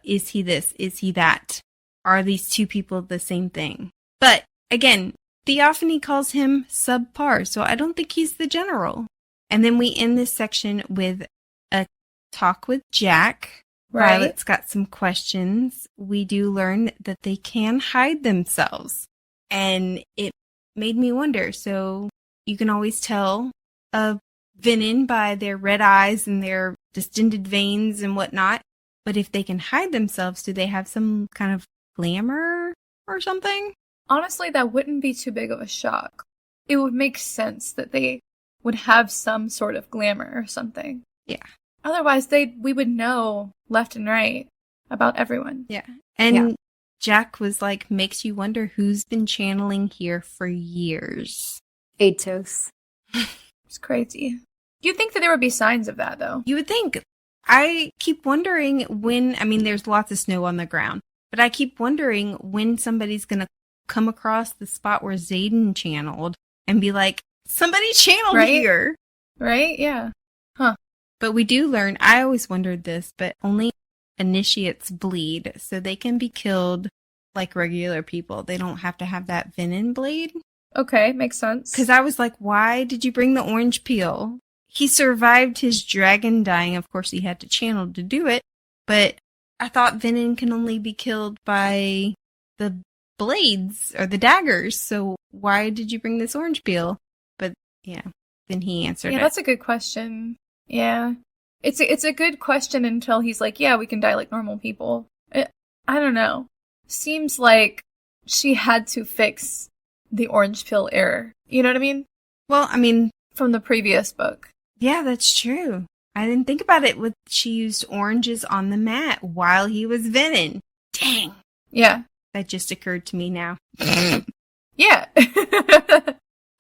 is he this? Is he that? Are these two people the same thing? But again, Theophanie calls him subpar, so I don't think he's the general. And then we end this section with a talk with Jack. Right. Violet's got some questions. We do learn that they can hide themselves. And it made me wonder. So you can always tell a Venin by their red eyes and their distended veins and whatnot. But if they can hide themselves, do they have some kind of glamour or something? Honestly, that wouldn't be too big of a shock. It would make sense that they would have some sort of glamour or something. Yeah. Otherwise, we would know left and right about everyone. Yeah. And Jack was like, makes you wonder who's been channeling here for years. Atos. It's crazy. You'd think that there would be signs of that, though. You would think. I keep wondering there's lots of snow on the ground, but I keep wondering when somebody's going to come across the spot where Xaden channeled and be like, somebody channeled here. Right? Yeah. Huh. But we do learn, I always wondered this, but only initiates bleed, so they can be killed like regular people. They don't have to have that venom blade. Okay, makes sense. Because I was like, why did you bring the orange peel? He survived his dragon dying. Of course, he had to channel to do it. But I thought venom can only be killed by the blades or the daggers. So why did you bring this orange peel? But yeah, then he answered it. Yeah, that's a good question. Yeah. It's a good question until he's like, yeah, we can die like normal people. I don't know. Seems like she had to fix the orange pill error. You know what I mean? Well, from the previous book. Yeah, that's true. I didn't think about it. She used oranges on the mat while he was venom. Dang. Yeah. That just occurred to me now. Yeah.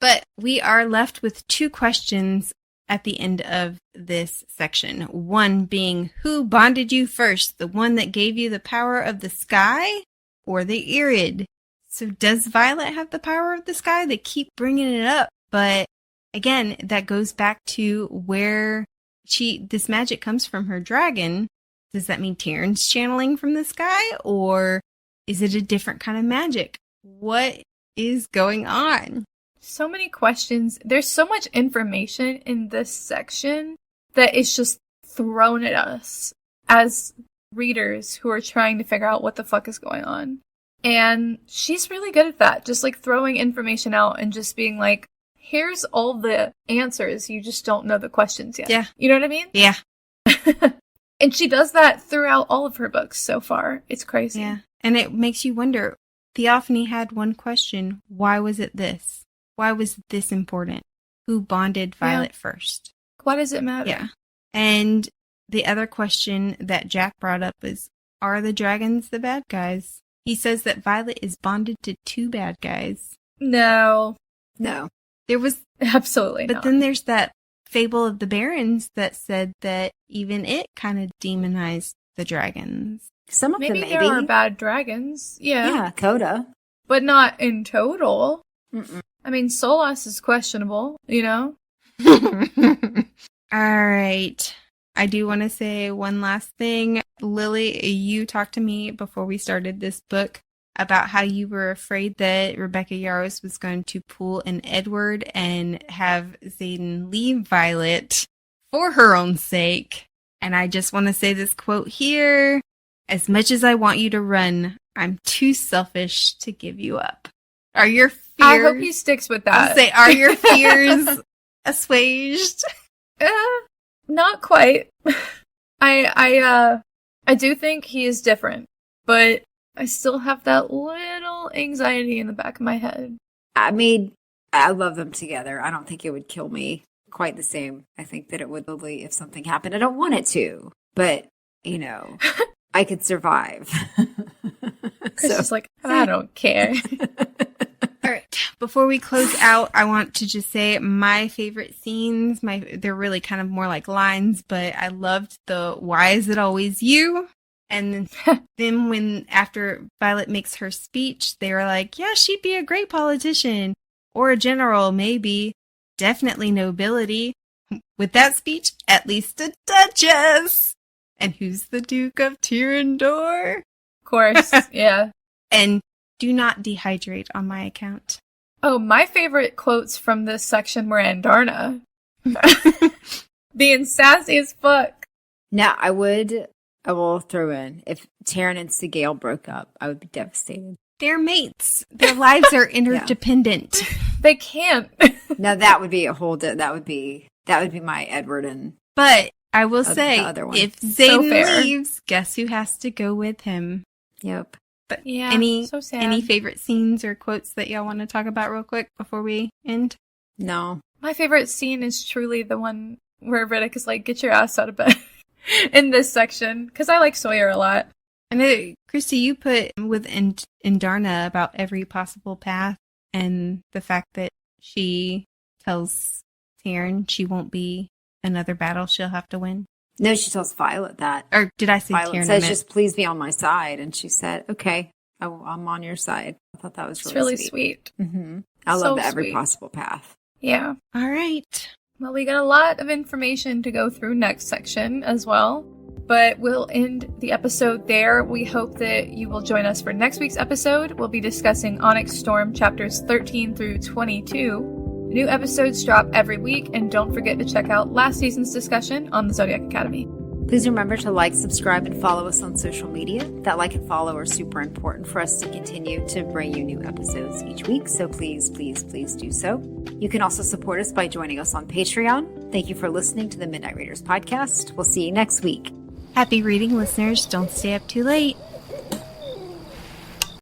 But we are left with 2 questions at the end of this section. One being, who bonded you first? The one that gave you the power of the sky or the Irid? So does Violet have the power of the sky? They keep bringing it up, but again, that goes back to where this magic comes from her dragon. Does that mean Taryn's channeling from the sky, or is it a different kind of magic? What is going on? So many questions. There's so much information in this section that is just thrown at us as readers who are trying to figure out what the fuck is going on. And she's really good at that, just like throwing information out and just being like, here's all the answers, you just don't know the questions yet. Yeah. You know what I mean? Yeah. And she does that throughout all of her books so far. It's crazy. Yeah. And it makes you wonder, Theophanie had one question. Why was it this? Why was this important? Who bonded Violet first? Why does it matter? Yeah. And the other question that Jack brought up is, are the dragons the bad guys? He says that Violet is bonded to 2 bad guys. No. There was... Absolutely but not. Then there's that fable of the barons that said that even it kind of demonized the dragons. Some of maybe them, there are bad dragons. Yeah. Yeah, Coda. But not in total. Mm-mm. Solas is questionable, you know? All right. I do want to say one last thing. Lily, you talked to me before we started this book about how you were afraid that Rebecca Yarros was going to pull an Edward and have Xaden leave Violet for her own sake. And I just want to say this quote here. As much as I want you to run, I'm too selfish to give you up. Are your fears... I hope he sticks with that. I'll say, are your fears assuaged? Not quite. I do think he is different, but I still have that little anxiety in the back of my head. I love them together. I don't think it would kill me quite the same. I think that it would probably if something happened. I don't want it to, but, I could survive. So it's just like, I don't care. All right. Before we close out, I want to just say my favorite scenes. They're really kind of more like lines, but I loved the "Why is it always you?" And then when after Violet makes her speech, they were like, "Yeah, she'd be a great politician or a general, maybe, definitely nobility." With that speech, at least a duchess. And who's the Duke of Tyrandor? Of course, yeah. And do not dehydrate on my account. Oh, my favorite quotes from this section were Andarna. Being sassy as fuck. Now, I will throw in, if Taryn and Sigale broke up, I would be devastated. They're mates. Their lives are interdependent. They can't. Now, that would be that would be my Edward and... But I will say, if Xaden leaves, guess who has to go with him? Yep. But yeah, so sad. Any favorite scenes or quotes that y'all want to talk about real quick before we end? No. My favorite scene is truly the one where Ridoc is like, get your ass out of bed in this section. Because I like Sawyer a lot. I know, Christy, you put with Indarna about every possible path and the fact that she tells Taryn she won't be another battle she'll have to win. No, she tells Violet that. Or did I say Violet Taryn? says, just please be on my side. And she said, okay, I'm on your side. I thought that was really sweet. Mm-hmm. I love every possible path. Yeah. All right. Well, we got a lot of information to go through next section as well, but we'll end the episode there. We hope that you will join us for next week's episode. We'll be discussing Onyx Storm chapters 13 through 22. New episodes drop every week, and don't forget to check out last season's discussion on the Zodiac Academy. Please remember to like, subscribe, and follow us on social media. That like and follow are super important for us to continue to bring you new episodes each week, so please, please, please do so. You can also support us by joining us on Patreon. Thank you for listening to the Midnight Raiders podcast. We'll see you next week. Happy reading, listeners. Don't stay up too late.